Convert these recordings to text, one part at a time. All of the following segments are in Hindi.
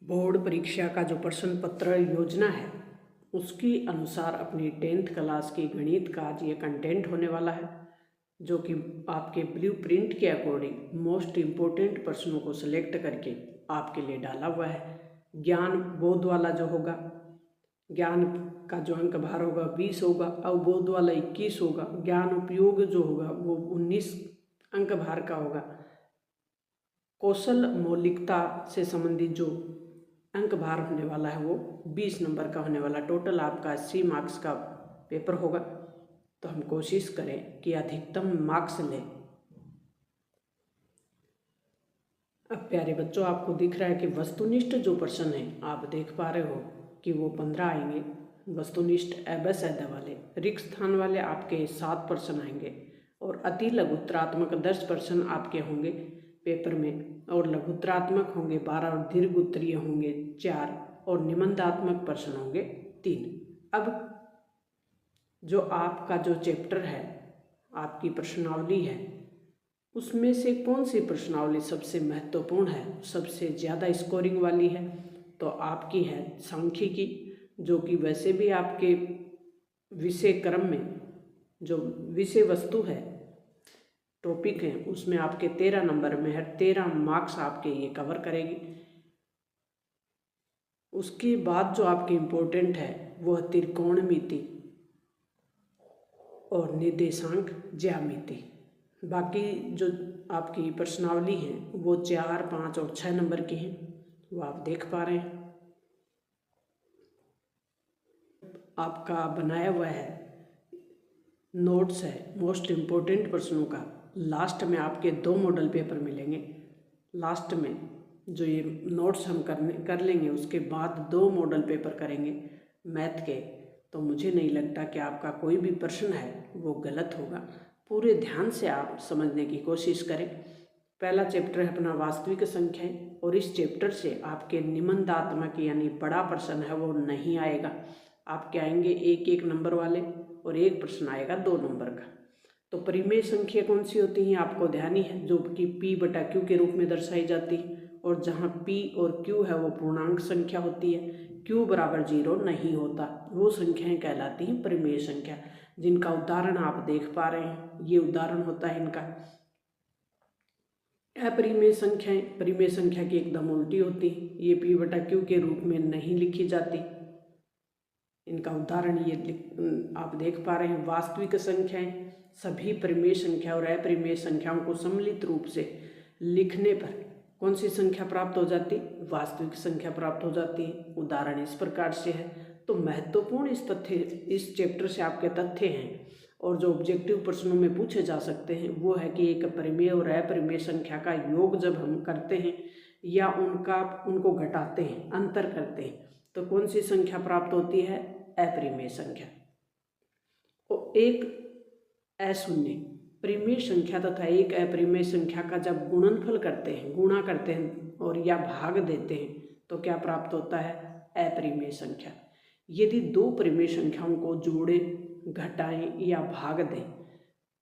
बोर्ड परीक्षा का जो प्रश्न पत्र योजना है उसके अनुसार अपनी 10th क्लास की गणित का आज ये कंटेंट होने वाला है, जो कि आपके ब्लूप्रिंट के अकॉर्डिंग मोस्ट इम्पोर्टेंट प्रश्नों को सिलेक्ट करके आपके लिए डाला हुआ है। ज्ञान बोध वाला जो होगा, ज्ञान का जो अंक भार होगा 20 होगा, अवबोध वाला 21 होगा, ज्ञान उपयोग जो होगा वो 19 अंक भार का होगा। कौशल मौलिकता से संबंधित जो अंक भार होने वाला है वो 20 नंबर का होने वाला। टोटल आपका 80 मार्क्स का पेपर होगा, तो हम कोशिश करें कि अधिकतम मार्क्स लें। अब प्यारे बच्चों, आपको दिख रहा है कि वस्तुनिष्ठ जो प्रश्न है आप देख पा रहे हो कि वो 15 आएंगे वस्तुनिष्ठ एबसैदा वाले। रिक्त स्थान वाले आपके 7 प्रश्न आएंगे और अति लघुत्तरात्मक 10 प्रश्न आपके होंगे पेपर में, और लघुत्तरात्मक होंगे 12 और दीर्घ उत्तरीय होंगे 4 और निबंधात्मक प्रश्न होंगे 3। अब जो आपका जो चैप्टर है, आपकी प्रश्नावली है, उसमें से कौन सी प्रश्नावली सबसे महत्वपूर्ण है, सबसे ज़्यादा स्कोरिंग वाली है, तो आपकी है सांख्यिकी, जो कि वैसे भी आपके विषय क्रम में जो विषय वस्तु है, टॉपिक है, उसमें आपके 13 नंबर में है। 13 मार्क्स आपके ये कवर करेगी। उसके बाद जो आपके इम्पोर्टेंट है वह त्रिकोणमिति और निर्देशांक ज्यामिति। बाकी जो आपकी प्रश्नावली है वो 4, 5 और 6 नंबर की हैं, वो आप देख पा रहे हैं। आपका बनाया हुआ है नोट्स है मोस्ट इम्पोर्टेंट प्रश्नों का। लास्ट में आपके 2 मॉडल पेपर मिलेंगे। लास्ट में जो ये नोट्स हम कर लेंगे, उसके बाद 2 मॉडल पेपर करेंगे मैथ के। तो मुझे नहीं लगता कि आपका कोई भी प्रश्न है वो गलत होगा। पूरे ध्यान से आप समझने की कोशिश करें। पहला चैप्टर है अपना वास्तविक संख्याएं, और इस चैप्टर से आपके निबंधात्मक यानी बड़ा प्रश्न है वो नहीं आएगा। आपके आएंगे 1-1 नंबर वाले और एक प्रश्न आएगा 2 नंबर का। तो परिमेय संख्या कौन सी होती हैं आपको ध्यान ही है, जो कि P/Q के रूप में दर्शाई जाती है, और जहाँ P और Q है वो पूर्णांक संख्या होती है। Q बराबर 0 नहीं होता, वो संख्याएं कहलाती हैं परिमेय संख्या, जिनका उदाहरण आप देख पा रहे हैं। ये उदाहरण होता है इनका। अपरिमेय संख्याएं परिमेय संख्या की एकदम उल्टी होती है, ये P/Q के रूप में नहीं लिखी जाती। इनका उदाहरण ये आप देख पा रहे हैं। वास्तविक संख्याएं सभी परिमेय संख्या और अपरिमेय संख्याओं को सम्मिलित रूप से लिखने पर कौन सी संख्या प्राप्त हो जाती? वास्तविक संख्या प्राप्त हो जाती है। उदाहरण इस प्रकार से है। तो महत्वपूर्ण इस चैप्टर से आपके तथ्य हैं, और जो ऑब्जेक्टिव प्रश्नों में पूछे जा सकते हैं वो है कि एक परिमेय और अपरिमेय संख्या का योग जब हम करते हैं या उनको घटाते हैं, अंतर करते हैं, तो कौन सी संख्या प्राप्त होती है? अपरिमेय संख्या। और एक अशून्य परिमेय संख्या तथा एक अपरिमेय संख्या का जब गुणनफल करते हैं, गुणा करते हैं और या भाग देते हैं, तो क्या प्राप्त होता है? अपरिमेय संख्या। यदि 2 परिमेय संख्याओं को जोड़ें, घटाएं या भाग दें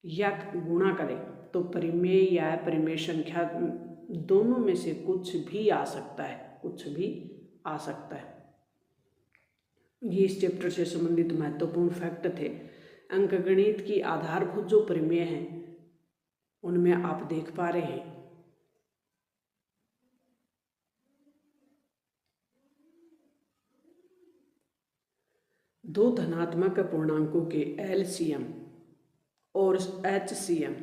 या गुणा करें, तो परिमेय या अपरिमेय संख्या दोनों में से कुछ भी आ सकता है, कुछ भी आ सकता है। ये इस चैप्टर से संबंधित महत्वपूर्ण फैक्ट थे। अंकगणित की आधारभूत जो परिमेय हैं उनमें आप देख पा रहे हैं दो धनात्मक पूर्णांकों के LCM और HCM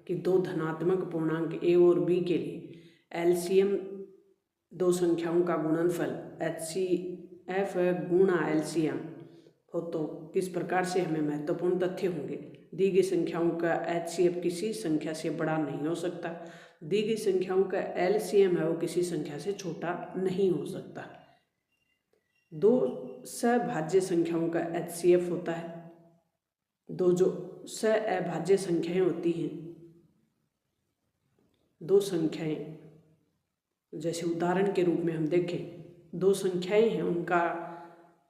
कि 2 धनात्मक पूर्णांक A और B के लिए LCM 2 संख्याओं का गुणनफल HCF गुणा LCM हो, तो किस प्रकार से हमें महत्वपूर्ण तथ्य होंगे। दी गई संख्याओं का HCF किसी संख्या से बड़ा नहीं हो सकता, दी गई संख्याओं का LCM है वो किसी संख्या से छोटा नहीं हो सकता। 2 सभाज्य संख्याओं का HCF होता है। 2 जो सअभाज्य संख्याएं होती हैं, 2 संख्याएं, जैसे उदाहरण के रूप में हम देखें, 2 संख्याएं हैं, उनका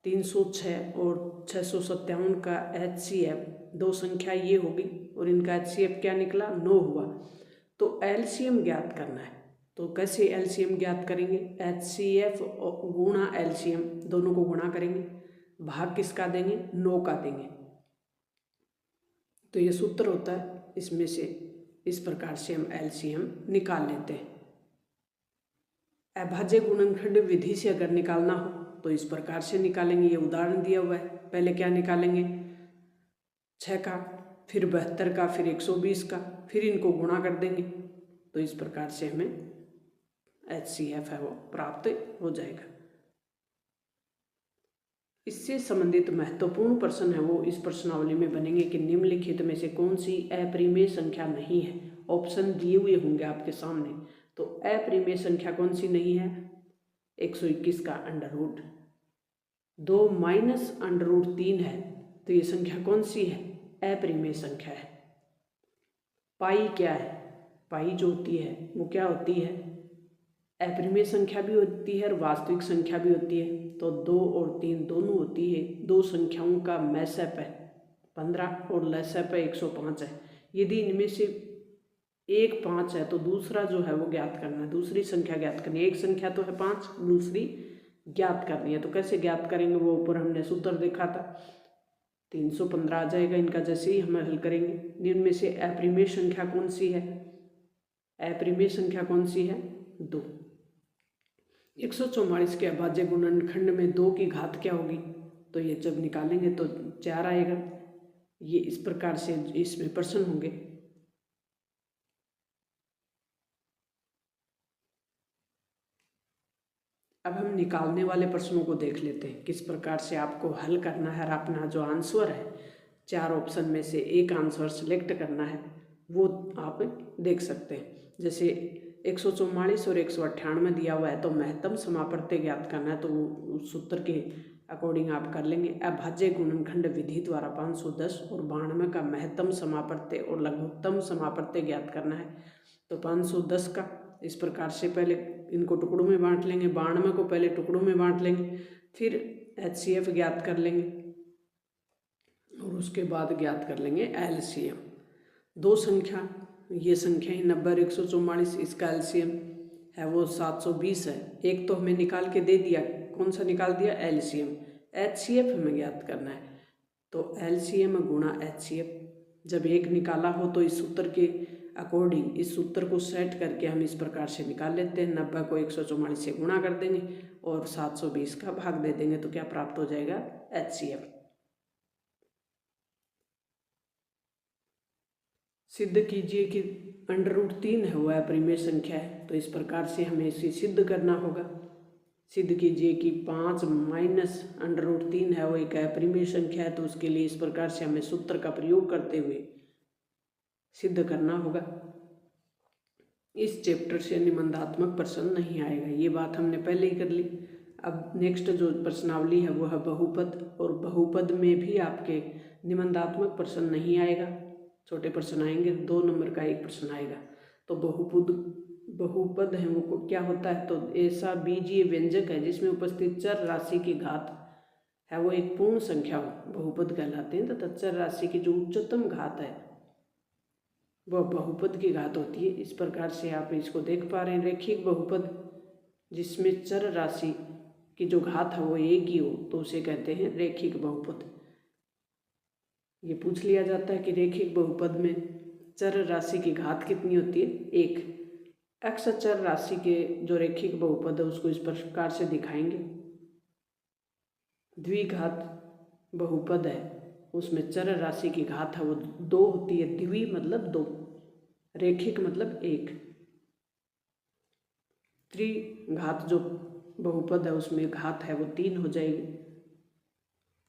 306 और 657 का HCF दो संख्या ये होगी और इनका HCF क्या निकला 9 हुआ। तो LCM ज्ञात करना है। तो कैसे LCM ज्ञात करेंगे, HCF गुणा LCM दोनों को गुणा करेंगे, भाग किसका देंगे 9 का देंगे। तो ये सूत्र होता है, इसमें से इस प्रकार से हम LCM निकाल लेते हैं। अभाज्य गुणनखंड विधि से अगर निकालना हो तो इस प्रकार से निकालेंगे। ये उदाहरण दिया हुआ है। पहले क्या निकालेंगे 6 का, फिर 72 का, फिर 120 का, फिर इनको गुणा कर देंगे। तो इस प्रकार से हमें HCF है वो प्राप्त हो जाएगा। इससे संबंधित महत्वपूर्ण प्रश्न है वो इस प्रश्नावली में बनेंगे कि निम्नलिखित में से कौन सी अपरिमेय संख्या नहीं है। ऑप्शन दिए हुए होंगे आपके सामने। तो अपरिमेय संख्या कौन सी नहीं है, 121 का under root 2 minus under root 3 है। तो ये संख्या कौन सी है, अपरिमेय संख्या है। पाई क्या है, पाई जो होती है वो क्या होती है, अपरिमेय संख्या भी होती है और वास्तविक संख्या भी होती है। तो 2 और 3 दोनों होती है। दो संख्याओं का मैसअप है 15 और लसअप है 105 है। यदि इनमें से एक 5 है तो दूसरा जो है वो ज्ञात करना है, दूसरी संख्या ज्ञात करनी है। एक संख्या तो है 5, दूसरी ज्ञात करनी है। तो कैसे ज्ञात करेंगे, वो ऊपर हमने सूत्र देखा था, 315 आ जाएगा इनका जैसे ही हम हल करेंगे। इनमें से अपरिमेय संख्या कौन सी है, अपरिमेय संख्या कौन सी है 2। 144 के अभाज्य गुणनखंड में 2 की घात क्या होगी, तो ये जब निकालेंगे तो 4 आएगा। ये इस प्रकार से इसमें प्रश्न होंगे। अब हम निकालने वाले प्रश्नों को देख लेते हैं, किस प्रकार से आपको हल करना है और अपना जो आंसर है 4 ऑप्शन में से एक आंसर सेलेक्ट करना है वो आप देख सकते हैं। जैसे 144 और 198 दिया हुआ है तो महत्तम समापत्ति ज्ञात करना है, तो उस सूत्र के अकॉर्डिंग आप कर लेंगे। अभाज्य गुणनखंड विधि द्वारा 510 और 92 का महत्तम समापत्ति और लघुत्तम समापत्ति ज्ञात करना है। तो 510 का इस प्रकार से पहले इनको टुकड़ों में बांट लेंगे, 92 को पहले टुकड़ों में बांट लेंगे, फिर HCF ज्ञात कर लेंगे और उसके बाद ज्ञात कर लेंगे LCM। दो संख्या, ये संख्या ही 90 और 144, इसका LCM है वो 720 है। एक तो हमें निकाल के दे दिया, कौन सा निकाल दिया LCM। HCF हमें ज्ञात करना है। तो LCM गुणा HCF जब एक निकाला हो तो इस सूत्र के अकॉर्डिंग इस सूत्र को सेट करके हम इस प्रकार से निकाल लेते हैं। 90 को 144 से गुणा कर देंगे और 720 का भाग दे देंगे तो क्या प्राप्त हो जाएगा HCF। सिद्ध कीजिए कि अंडर रूट 3 है वो अपरिमेय संख्या है। तो इस प्रकार से हमें इसे सिद्ध करना होगा। सिद्ध कीजिए कि 5 माइनस अंडर रूट 3 है वो एक अपरिमेय संख्या है। तो उसके लिए इस प्रकार से हमें सूत्र का प्रयोग करते हुए सिद्ध करना होगा। इस चैप्टर से निबंधात्मक प्रश्न नहीं आएगा, ये बात हमने पहले ही कर ली। अब नेक्स्ट जो प्रश्नावली है वो है बहुपद, और बहुपद में भी आपके निबंधात्मक प्रश्न नहीं आएगा, छोटे प्रश्न आएंगे। 2 नंबर का एक प्रश्न आएगा। तो बहुपद है वो क्या होता है, तो ऐसा बीजीय व्यंजक है जिसमें उपस्थित चर राशि की घात है वो एक पूर्ण संख्या हो, बहुपद कहलाते हैं। तथा चर राशि की जो उच्चतम घात है वह बहुपद की घात होती है। इस प्रकार से आप इसको देख पा रहे हैं। रेखिक बहुपद जिसमें चर राशि की जो घात है वो एक ही हो तो उसे कहते हैं रेखिक बहुपद। ये पूछ लिया जाता है कि रेखिक बहुपद में चर राशि की घात कितनी होती है, 1। एक्स चर राशि के जो रेखिक बहुपद है उसको इस प्रकार से दिखाएंगे। द्विघात बहुपद है उसमें चर राशि की घात है वो 2 होती है। द्वि मतलब 2, रेखिक मतलब 1। त्रिघात जो बहुपद है उसमें घात है वो 3 हो जाएगी।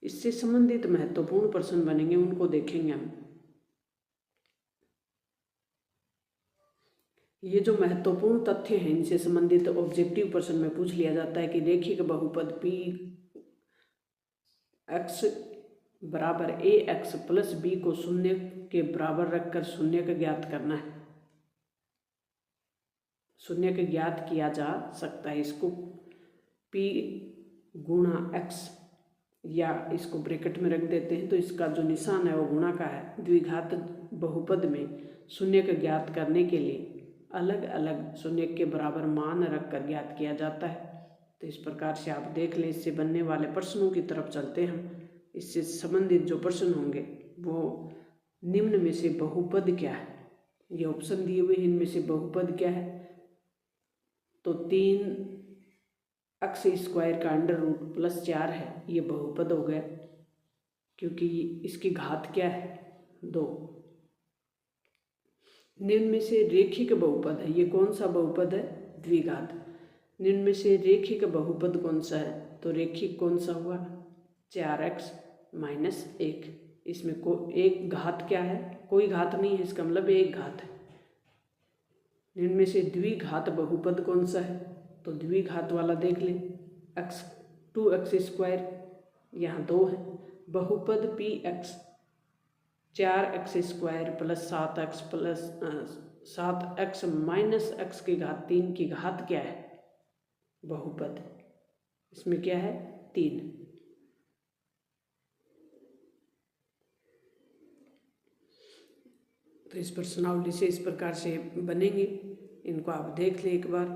इससे संबंधित महत्वपूर्ण प्रश्न बनेंगे, उनको देखेंगे हम। ये जो महत्वपूर्ण तथ्य हैं इनसे संबंधित ऑब्जेक्टिव प्रश्न में पूछ लिया जाता है कि रेखिक बहुपद पी एक्स बराबर ए एक्स प्लस बी को 0 के बराबर रखकर शून्य का ज्ञात करना है। शून्य का ज्ञात किया जा सकता है। इसको p गुणा एक्स या इसको ब्रैकेट में रख देते हैं, तो इसका जो निशान है वो गुणा का है। द्विघात बहुपद में शून्य का ज्ञात करने के लिए अलग अलग शून्य के बराबर मान रखकर ज्ञात किया जाता है। तो इस प्रकार से आप देख लें। इससे बनने वाले प्रश्नों की तरफ चलते हैं हम। इससे संबंधित जो प्रश्न होंगे वो निम्न में से बहुपद क्या है, ये ऑप्शन दिए हुए हैं, इनमें से बहुपद क्या है। तो 3x² का अंडर रूट +4 है, ये बहुपद हो गया, क्योंकि इसकी घात क्या है 2। निम्न में से रेखिक बहुपद है, ये कौन सा बहुपद है, द्विघात। निम्न में से रेखिक बहुपद कौन सा है, तो रेखिक कौन सा हुआ 4x - 1। इसमें एक घात क्या है, कोई घात नहीं है, इसका मतलब एक घात है। निम्न में से द्विघात बहुपद कौन सा है, तो द्विघात वाला देख लें। 2x², यहाँ 2 है। बहुपद px 4x² + 7x + 7x - x की घात 3 की घात क्या है, बहुपद। इसमें क्या है 3। तो इस प्रश्नावली से इस प्रकार से बनेंगे, इनको आप देख लें एक बार।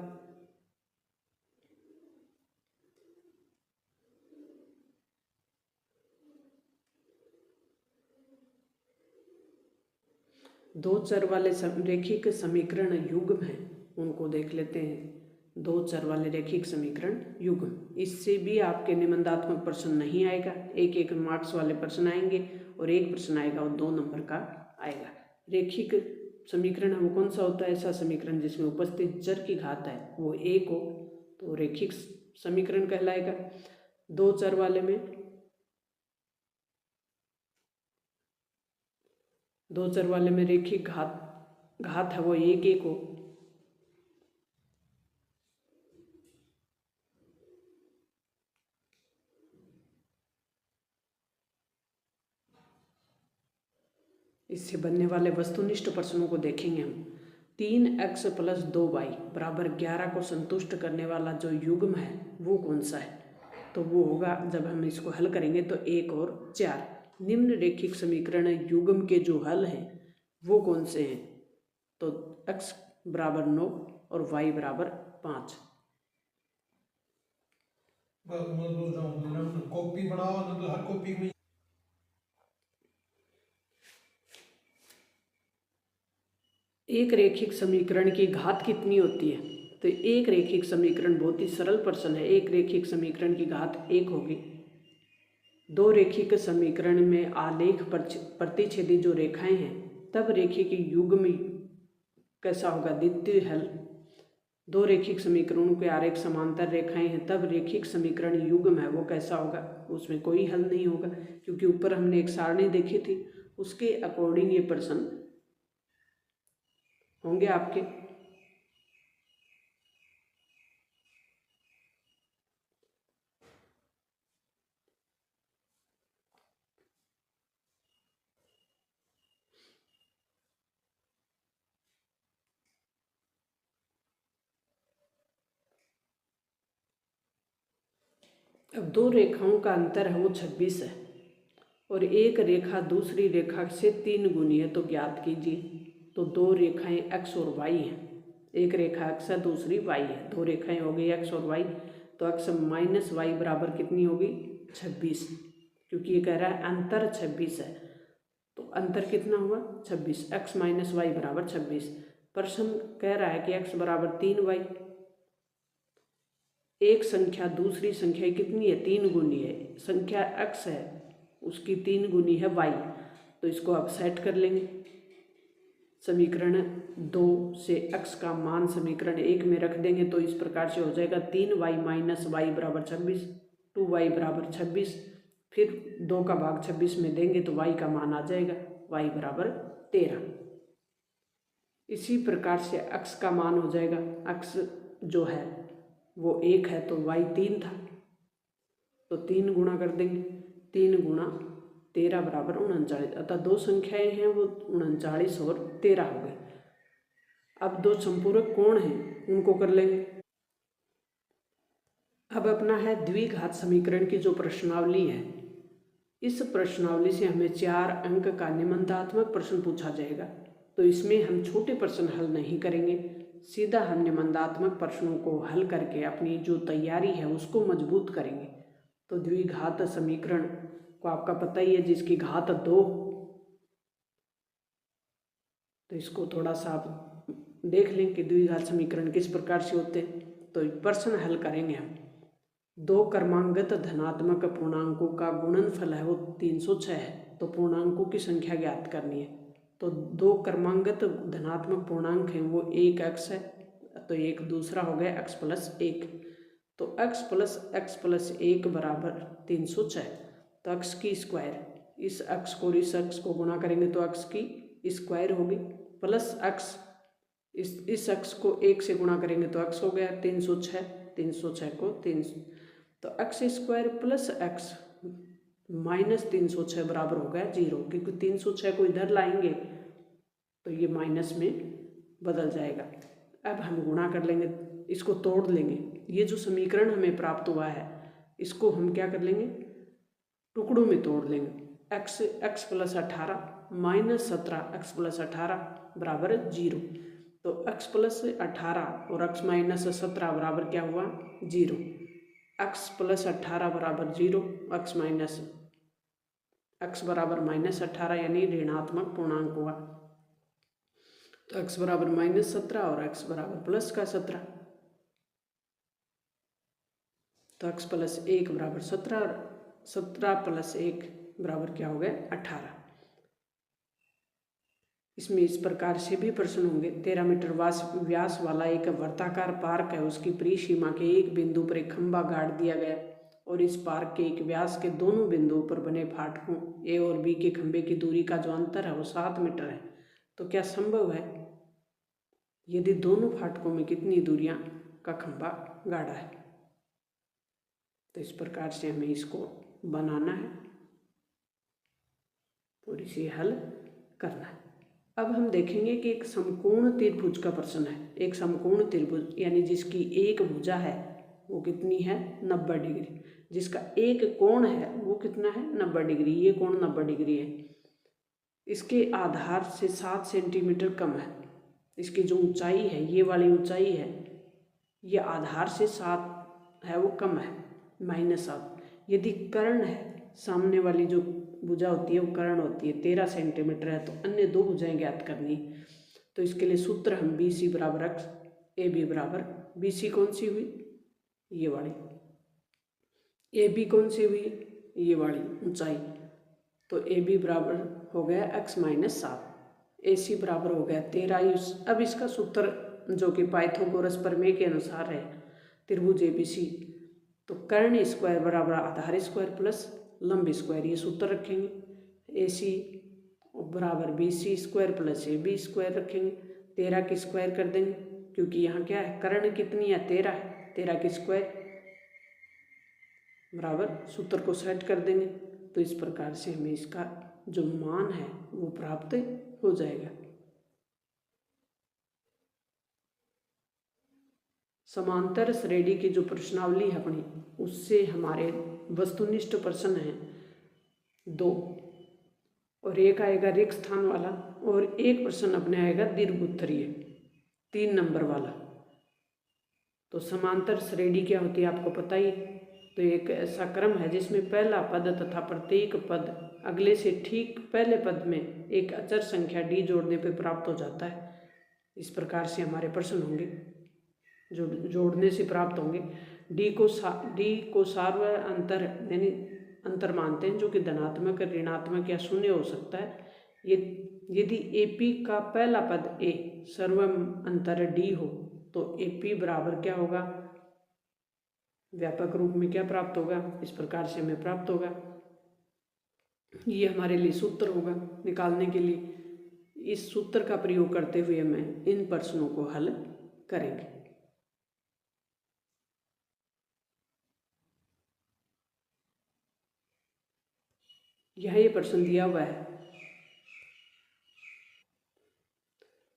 दो चर वाले रेखिक समीकरण युग्म हैं, उनको देख लेते हैं। दो चर वाले रेखिक समीकरण युग्म, इससे भी आपके निबंधात्मक प्रश्न नहीं आएगा। एक मार्क्स वाले प्रश्न आएंगे और एक प्रश्न आएगा वो 2 नंबर का आएगा। रेखिक समीकरण वो कौन सा होता है, ऐसा समीकरण जिसमें उपस्थित चर की घात है वो 1 हो, तो रेखिक समीकरण कहलाएगा। दो चर वाले में रेखिक घात है वो 1 हो। इससे बनने वाले वस्तुनिष्ठ प्रश्नों को देखेंगे हम। 3x + 2y = 11 को संतुष्ट करने वाला जो युग्म है वो कौन सा है, तो वो होगा, जब हम इसको हल करेंगे तो 1 और 4। निम्न रेखिक समीकरण युग्म के जो हल हैं वो कौन से हैं, तो x = 9 और y = 5। कॉपी बनाओ ना, तो हर कॉपी में एक रेखिक समीकरण की घात कितनी होती है, तो एक रेखिक समीकरण बहुत ही सरल प्रश्न है। एक रेखिक समीकरण की घात 1 होगी। दो रेखिक समीकरण में आलेख प्रतिच्छेदी जो रेखाएं हैं, तब रेखिक युग्म कैसा होगा, द्वितीय हल। दो रेखिक समीकरणों के आरेख समांतर रेखाएं हैं, तब रेखिक समीकरण युग्म है वो कैसा होगा, उसमें कोई हल नहीं होगा, क्योंकि ऊपर हमने एक सारणी देखी थी, उसके अकॉर्डिंग ये प्रश्न होंगे आपके। अब दो रेखाओं का अंतर है वो 26 है, और एक रेखा दूसरी रेखा से 3 गुनी है, तो ज्ञात कीजिए। तो दो रेखाएं x और y हैं, एक रेखा x है दूसरी y है, दो रेखाएं हो गई x और y, तो x - y बराबर कितनी होगी 26, क्योंकि ये कह रहा है अंतर 26 है, तो अंतर कितना हुआ 26, x - y = 26। प्रश्न कह रहा है कि x = 3y, एक संख्या दूसरी संख्या कितनी है 3 गुनी है, संख्या x है उसकी 3 गुनी है y, तो इसको आप सेट कर लेंगे। समीकरण 2 से x का मान समीकरण 1 में रख देंगे, तो इस प्रकार से हो जाएगा 3y - y = 26, 2y = 26, फिर 2 का भाग 26 में देंगे तो y का मान आ जाएगा, y = 13। इसी प्रकार से x का मान हो जाएगा, x जो है वो 1 है तो y 3 था, तो 3 गुणा कर देंगे, 3 गुणा 13 = 39, अतः दो संख्याएं हैं वो 39 और 13 हो गए। अब दो संपूरक कोण हैं उनको कर लेंगे। अब अपना है द्विघात समीकरण की जो प्रश्नावली है, इस प्रश्नावली से हमें 4 अंक का निबंधात्मक प्रश्न पूछा जाएगा। तो इसमें हम छोटे प्रश्न हल नहीं करेंगे, सीधा हम निबंधात्मक प्रश्नों को हल करके अपनी जो तैयारी है उसको मजबूत करेंगे। तो द्विघात समीकरण को आपका पता ही है, जिसकी घात 2। तो इसको थोड़ा सा आप देख लें कि द्विघात समीकरण किस प्रकार से होते हैं। तो प्रश्न हल करेंगे हम। 2 क्रमांकगत धनात्मक पूर्णांकों का गुणनफल है वो 306 है। तो पूर्णांकों की संख्या ज्ञात करनी है। तो 2 क्रमांकगत धनात्मक पूर्णांक हैं वो एक x है, तो एक दूसरा हो गया x प्लस 1। तो x प्लस 1 बराबर 306। तो x की स्क्वायर, इस x को इस x को गुणा करेंगे तो x की स्क्वायर होगी, प्लस x इस x को 1 से गुणा करेंगे तो x हो गया 306 को 300। तो x square plus x minus 306 बराबर हो गया 0, क्योंकि 306 को इधर लाएंगे तो ये माइनस में बदल जाएगा। अब हम गुणा कर लेंगे, इसको तोड़ लेंगे। ये जो समीकरण हमें प्राप्त हुआ है इसको हम क्या कर लेंगे, टुकड़ों में तोड़ लेंगे। x plus 18 minus 17 x plus 18 बराबर 0। तो x प्लस 18 और x माइनस 17 बराबर क्या हुआ 0। x प्लस 18 बराबर 0, x बराबर माइनस 18 यानी ऋणात्मक पूर्णांक हुआ। तो x बराबर माइनस 17 और x बराबर प्लस का 17। तो x प्लस 1 बराबर 17 और 17 प्लस 1 बराबर क्या हो गया 18। इसमें इस प्रकार से भी प्रश्न होंगे। 13 मीटर व्यास वाला एक वर्ताकार पार्क है, उसकी परिसीमा के एक बिंदु पर एक खंभा गाड़ दिया गया और इस पार्क के एक व्यास के दोनों बिंदुओं पर बने फाटकों ए और बी के खंभे की दूरी का जो अंतर है वो 7 मीटर है। तो क्या संभव है यदि दोनों फाटकों में कितनी दूरियां का खंभा गाड़ा है। तो इस प्रकार से हमें इसको बनाना है और इसे हल करना है। अब हम देखेंगे कि एक समकोण त्रिभुज का प्रश्न है। एक समकोण त्रिभुज यानी जिसकी एक भुजा है वो कितनी है 90 डिग्री, जिसका एक कोण है वो कितना है 90 डिग्री। ये कोण 90 डिग्री है। इसके आधार से 7 सेंटीमीटर कम है। इसकी जो ऊंचाई है, ये वाली ऊंचाई है, ये आधार से 7 है वो कम है -7। यदि कर्ण है, सामने वाली जो भुजा होती है वो कर्ण होती है, 13 सेंटीमीटर है, तो अन्य 2 भुजाएं ज्ञात करनी। तो इसके लिए सूत्र हम BC बराबर x, AB बराबर, BC कौन सी हुई ये वाली, AB कौन सी हुई ये वाली ऊंचाई। तो AB बराबर हो गया x माइनस 7, AC बराबर हो गया 13। अब इसका सूत्र जो कि पाइथागोरस प्रमेय के अनुसार है, त्रिभुज ABC, तो कर्ण स्क्वायर बराबर आधार स्क्वायर प्लस लंब स्क्वायर, ये सूत्र रखेंगे। AC बराबर BC square plus AB square रखेंगे। 13 की स्क्वायर कर देंगे, क्योंकि यहाँ क्या है कर्ण कितनी है 13 है, 13 की स्क्वायर बराबर सूत्र को सेट कर देंगे। तो इस प्रकार से हमें इसका जो मान है वो प्राप्त हो जाएगा। समांतर श्रेणी की जो प्रश्नावली है अपनी, उससे हमारे वस्तुनिष्ठ प्रश्न हैं 2, और एक आएगा रिक्त स्थान वाला, और एक प्रश्न अपने आएगा दीर्घोत्तरीय 3 नंबर वाला। तो समांतर श्रेणी क्या होती है आपको पता ही। तो एक ऐसा क्रम है जिसमें पहला पद तथा प्रत्येक पद अगले से ठीक पहले पद में एक अचर संख्या d जोड़ने पर प्राप्त हो जाता है। इस प्रकार से हमारे प्रश्न होंगे जो जोड़ने से प्राप्त होंगे। d को सार्व अंतर यानी अंतर मानते हैं, जो कि धनात्मक ऋणात्मक या शून्य हो सकता है। ये यदि AP का पहला पद a सर्वम अंतर d हो तो AP बराबर क्या होगा, व्यापक रूप में क्या प्राप्त होगा, इस प्रकार से हमें प्राप्त होगा। ये हमारे लिए सूत्र होगा निकालने के लिए। इस सूत्र का प्रयोग करते हुए हमें इन प्रश्नों को हल करेंगे। यह ये प्रश्न दिया हुआ है,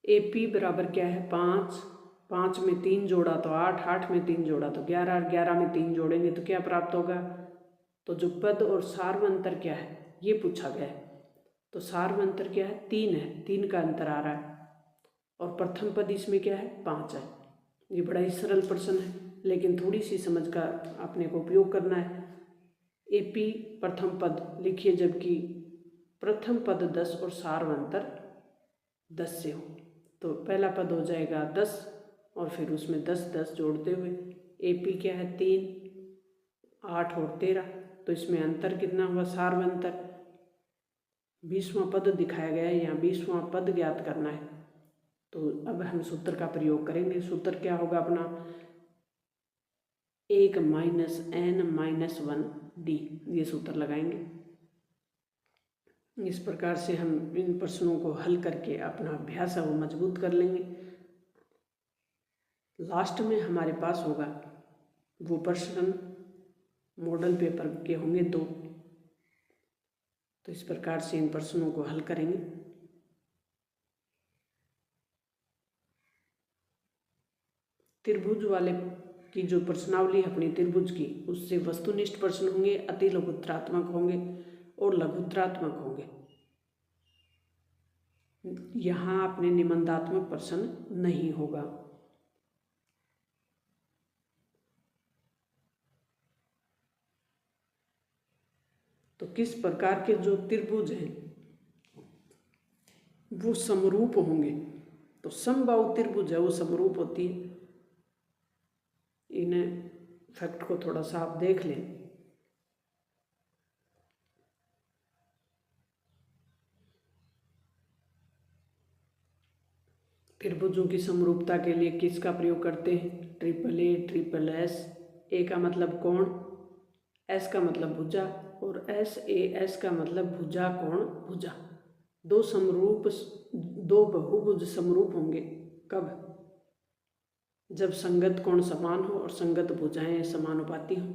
AP बराबर क्या है 5, 5 में 3 जोड़ा तो 8, 8 में 3 जोड़ा तो 11, 11 में 3 जोड़ेंगे तो क्या प्राप्त होगा। तो जो पद और सार्व अंतर क्या है ये पूछा गया है। तो सार्व अंतर क्या है, 3 है, 3 का अंतर आ रहा है। और प्रथम पद इसमें क्या है, 5 है। ये बड़ा ही सरल प्रश्न है, लेकिन थोड़ी सी समझ का अपने को उपयोग करना है। एपी प्रथम पद लिखिए, जबकि प्रथम पद 10 और सार्व अंतर 10 से हो। तो पहला पद हो जाएगा 10 और फिर उसमें 10 10 जोड़ते हुए एपी क्या है 3, 8 और 13। तो इसमें अंतर कितना हुआ, सार्व अंतर 20वां पद दिखाया गया है, यहाँ 20वां पद ज्ञात करना है। तो अब हम सूत्र का प्रयोग करेंगे। सूत्र क्या होगा अपना, 1 - n-1d, ये सूत्र लगाएंगे। इस प्रकार से हम इन प्रश्नों को हल करके अपना अभ्यास है वो मजबूत कर लेंगे। लास्ट में हमारे पास होगा वो प्रश्न मॉडल पेपर के होंगे 2। तो इस प्रकार से इन प्रश्नों को हल करेंगे। त्रिभुज वाले की जो प्रश्नावली है अपनी त्रिभुज की, उससे वस्तुनिष्ठ प्रश्न होंगे, अति लघुत्तरात्मक होंगे और लघुत्तरात्मक होंगे। यहाँ अपने निबंधात्मक प्रश्न नहीं होगा। तो किस प्रकार के जो त्रिभुज हैं वो समरूप होंगे, तो समबाहु त्रिभुज है वो समरूप होती है। इन फैक्ट को थोड़ा सा आप देख लें। त्रिभुजों की समरूपता के लिए किसका प्रयोग करते हैं, ट्रिपल ए, ट्रिपल एस। ए का मतलब कोण, एस का मतलब भुजा और एस ए एस का मतलब भुजा कोण भुजा। दो बहुभुज समरूप होंगे कब, जब संगत कोण समान हो और संगत भुजाएं समानुपाती हो।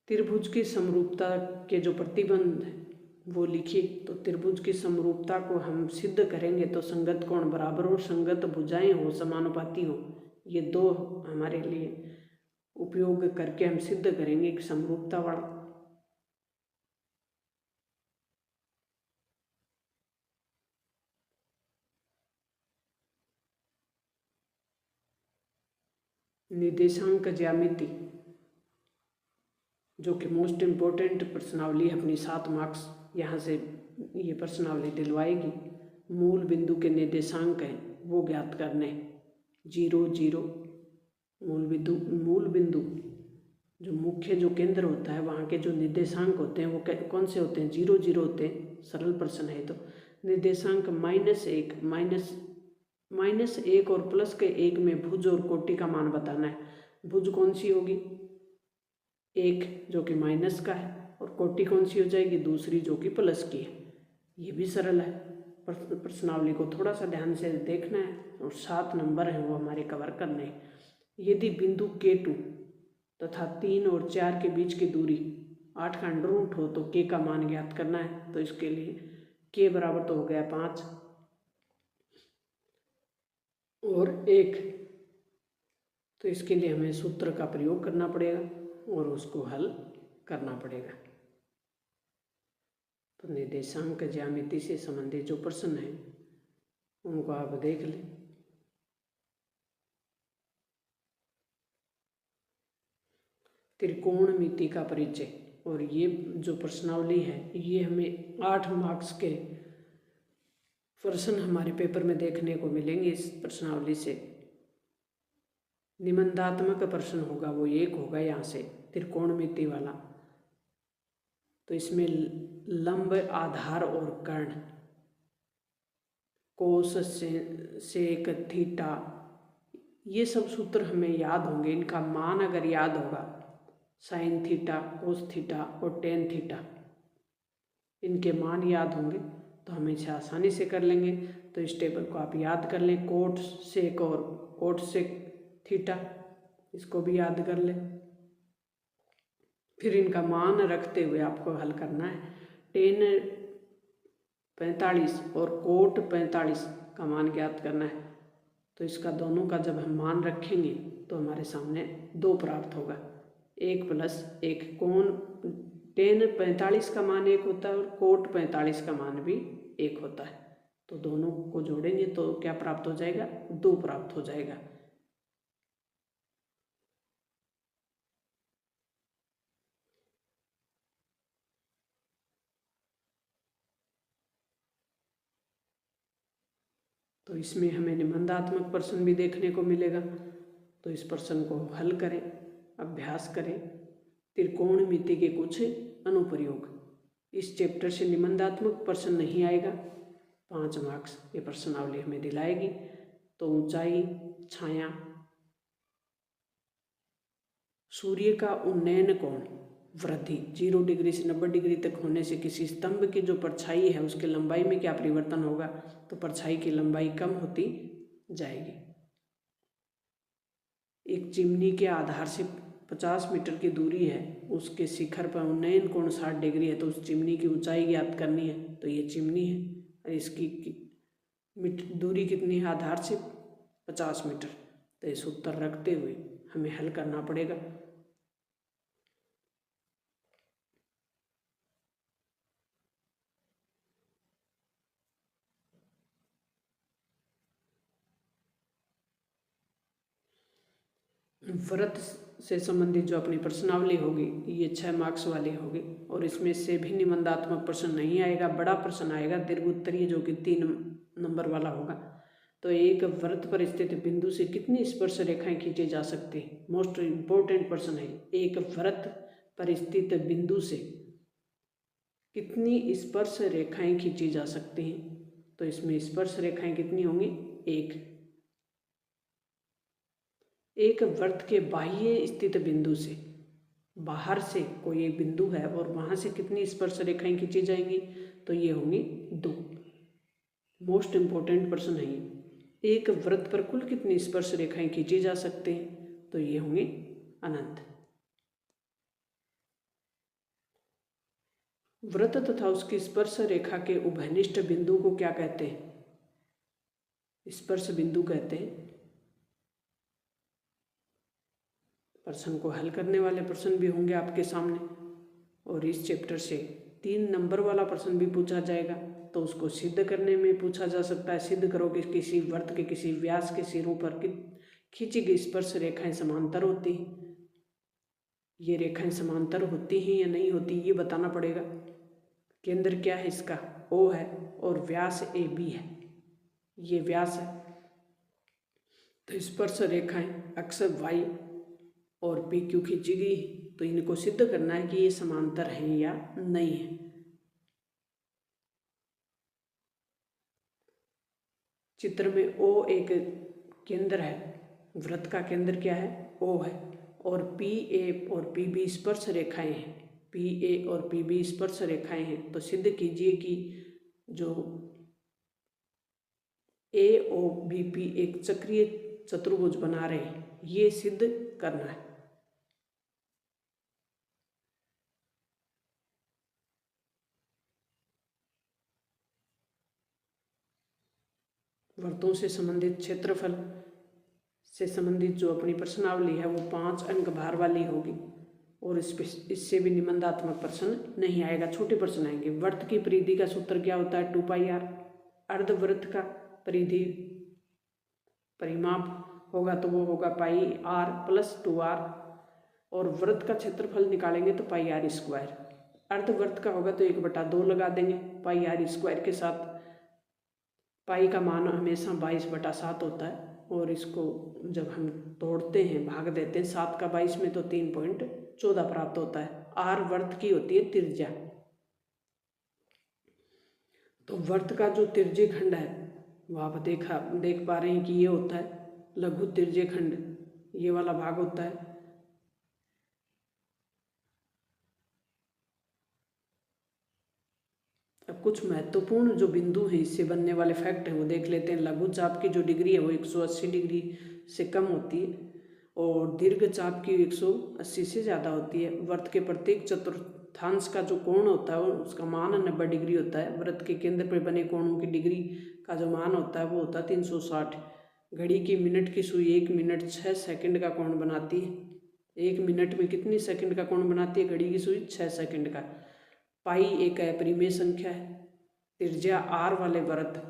त्रिभुज की समरूपता के जो प्रतिबंध हैं वो लिखिए। तो त्रिभुज की समरूपता को हम सिद्ध करेंगे तो संगत कोण बराबर हो, संगत भुजाएं हो, समानुपाती हो। ये 2 हमारे लिए उपयोग करके हम सिद्ध करेंगे एक समरूपता वाला। निर्देशांक ज्यामिति जो कि मोस्ट इम्पोर्टेंट प्रश्नावली अपनी 7 मार्क्स यहाँ से ये प्रश्नावली दिलवाएगी। मूल बिंदु के निर्देशांक हैं वो ज्ञात करने, 0 0। मूल बिंदु जो मुख्य जो केंद्र होता है वहाँ के जो निर्देशांक होते हैं वो कौन से होते हैं, 0 0 होते हैं। सरल प्रश्न है। तो निर्देशांक -1 और +1 में भुज और कोटि का मान बताना है। भुज कौन सी होगी, 1 जो कि माइनस का है, और कोटि कौन सी हो जाएगी, दूसरी जो कि प्लस की है। ये भी सरल है। प्रश्नावली को थोड़ा सा ध्यान से देखना है और 7 नंबर हैं वो हमारे कवर करने हैं। यदि बिंदु K2 तथा 3 और 4 के बीच की दूरी 8 का अंडर हो तो K का मान ज्ञात करना है। तो इसके लिए K बराबर तो हो गया 5 और 1। तो इसके लिए हमें सूत्र का प्रयोग करना पड़ेगा और उसको हल करना पड़ेगा। तो निर्देशांक ज्यामिति से संबंधित जो प्रश्न हैं उनको आप देख लें। त्रिकोणमिति का परिचय, और ये जो प्रश्नावली है ये हमें 8 मार्क्स के प्रश्न हमारे पेपर में देखने को मिलेंगे। इस प्रश्नावली से निबंधात्मक प्रश्न होगा वो 1 होगा यहाँ से त्रिकोणमिति वाला। तो इसमें लंब, आधार और कर्ण, कोस, सेक, थीटा, ये सब सूत्र हमें याद होंगे। इनका मान अगर याद होगा, साइन थीटा, कोस थीटा और टेन थीटा, इनके मान याद होंगे तो हम इसे आसानी से कर लेंगे। तो इस टेबल को आप याद कर लें, कोट सेक और कोट सेक थीटा, इसको भी याद कर लें। फिर इनका मान रखते हुए आपको हल करना है। टेन 45 और कोट 45 का मान ज्ञात करना है। तो इसका दोनों का जब हम मान रखेंगे तो हमारे सामने 2 प्राप्त होगा। 1 प्लस 1 कोण टेन 45 का मान 1 होता है और कोट 45 का मान भी 1 होता है। तो दोनों को जोड़ेंगे तो क्या प्राप्त हो जाएगा? 2 प्राप्त हो जाएगा। तो इसमें हमें निबंधात्मक प्रश्न भी देखने को मिलेगा। तो इस प्रश्न को हल करें, अभ्यास करें। त्रिकोणमिति के कुछ अनुप्रयोग। इस चैप्टर से निबंधात्मक प्रश्न नहीं आएगा, 5 मार्क्स ये प्रश्नावली हमें दिलाएगी। तो ऊंचाई, छाया, सूर्य का उन्नयन कोण वृद्धि 0 डिग्री से 90 डिग्री तक होने से किसी स्तंभ की जो परछाई है उसके लंबाई में क्या परिवर्तन होगा? तो परछाई की लंबाई कम होती जाएगी। एक चिमनी के आधार से 50 मीटर की दूरी है, उसके शिखर पर उन्नयन कोण 60 डिग्री है, तो उस चिमनी की ऊंचाई ज्ञात करनी है। तो ये चिमनी है और इसकी दूरी कितनी है आधार से? 50 मीटर। तो इस उत्तर रखते हुए हमें हल करना पड़ेगा। व्रत से संबंधित जो अपनी प्रश्नावली होगी ये 6 मार्क्स वाली होगी और इसमें से भी निबंधात्मक प्रश्न नहीं आएगा, बड़ा प्रश्न आएगा दीर्घ उत्तरीय जो कि 3 नंबर वाला होगा। तो एक व्रत पर स्थित बिंदु से कितनी स्पर्श रेखाएं खींची जा सकती हैं? मोस्ट इम्पोर्टेंट प्रश्न है। एक व्रत पर स्थित बिंदु से कितनी स्पर्श रेखाएं खींची जा सकती हैं? तो इसमें स्पर्श रेखाएं कितनी होंगी? एक वृत्त के बाह्य स्थित बिंदु से, बाहर से कोई एक बिंदु है और वहां से कितनी स्पर्श रेखाएं खींची जाएंगी? तो ये होंगी 2। मोस्ट इंपोर्टेंट प्रश्न है ये। एक वृत्त पर कुल कितनी स्पर्श रेखाएं खींची जा सकते हैं? तो ये होंगे अनंत। वृत्त तथा उसकी स्पर्श रेखा के उभयनिष्ठ बिंदु को क्या कहते हैं? स्पर्श बिंदु कहते हैं। प्रश्न को हल करने वाले प्रश्न भी होंगे आपके सामने और इस चैप्टर से 3 नंबर वाला प्रश्न भी पूछा जाएगा। तो उसको सिद्ध करने में पूछा जा सकता है। सिद्ध करो कि किसी वृत्त के किसी व्यास के सिरों पर खींची गई स्पर्श रेखाएं समांतर होती हैं। ये रेखाएं समांतर होती हैं या नहीं होती ये बताना पड़ेगा। केंद्र क्या है इसका? O है और व्यास AB है, ये व्यास है। तो स्पर्श रेखाएं अक्सर Y और PQ खींची गई, तो इनको सिद्ध करना है कि ये समांतर हैं या नहीं है। चित्र में O एक केंद्र है, वृत्त का केंद्र क्या है? O है और PA और PB स्पर्श रेखाएं हैं। PA और PB स्पर्श रेखाएं हैं। तो सिद्ध कीजिए कि जो AOBP एक चक्रीय चतुर्भुज बना रहे हैं, ये सिद्ध करना है। वृत्तों से संबंधित क्षेत्रफल से संबंधित जो अपनी प्रश्नावली है वो 5 अंक भार वाली होगी और इससे भी निबंधात्मक प्रश्न नहीं आएगा, छोटे प्रश्न आएंगे। वृत्त की परिधि का सूत्र क्या होता है? 2πr। अर्धवृत्त का परिधि परिमाप होगा तो वो होगा πr + 2r और वृत्त का क्षेत्रफल निकालेंगे तो πr²। अर्धवृत्त का होगा तो 1/2 लगा देंगे πr² के साथ। पाई का मान हमेशा 22/7 होता है और इसको जब हम तोड़ते हैं, भाग देते हैं 7 का 22 में तो 3.14 प्राप्त होता है। आर वृत्त की होती है त्रिज्या। तो वृत्त का जो त्रिज्य खंड है वो आप देख पा रहे हैं कि ये होता है लघु त्रिज्य खंड, ये वाला भाग होता है। अब कुछ महत्वपूर्ण जो बिंदु हैं इससे बनने वाले फैक्ट हैं वो देख लेते हैं। लघु चाप की जो डिग्री है वो 180 डिग्री से कम होती है और दीर्घ चाप की 180 से ज़्यादा होती है। वृत्त के प्रत्येक चतुर्थांश चतुर्थांश का जो कोण होता है उसका मान 90 डिग्री होता है। वृत्त के केंद्र पर बने कोणों की डिग्री का जो मान होता है वो होता है 360। घड़ी की मिनट की सुई 1 मिनट 6 सेकंड का कोण बनाती है। 1 मिनट में कितनी सेकंड का कोण बनाती है घड़ी की सुई? 6 सेकंड का। पाई एक अपरिमेय संख्या है। त्रिज्या आर वाले वृत्त,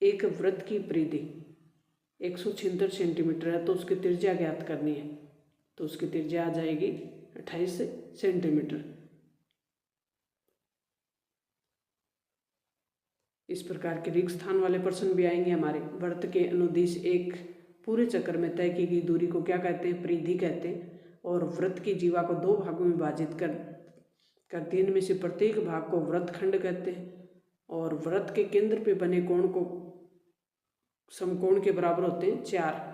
एक वृत्त की परिधि 176 सेंटीमीटर है तो उसकी त्रिज्या ज्ञात करनी है, तो उसकी त्रिज्या आ जाएगी 28 सेंटीमीटर। इस प्रकार के रिक्त स्थान वाले प्रश्न भी आएंगे हमारे। वृत्त के अनुदिश एक पूरे चक्कर में तय की गई दूरी को क्या कहते हैं? परिधि कहते हैं। और वृत्त की जीवा को 2 भागों में विभाजित करती है। इनमें से प्रत्येक भाग को वृत्तखंड कहते हैं। और वृत्त के केंद्र पे बने कोण को समकोण के बराबर होते हैं 4।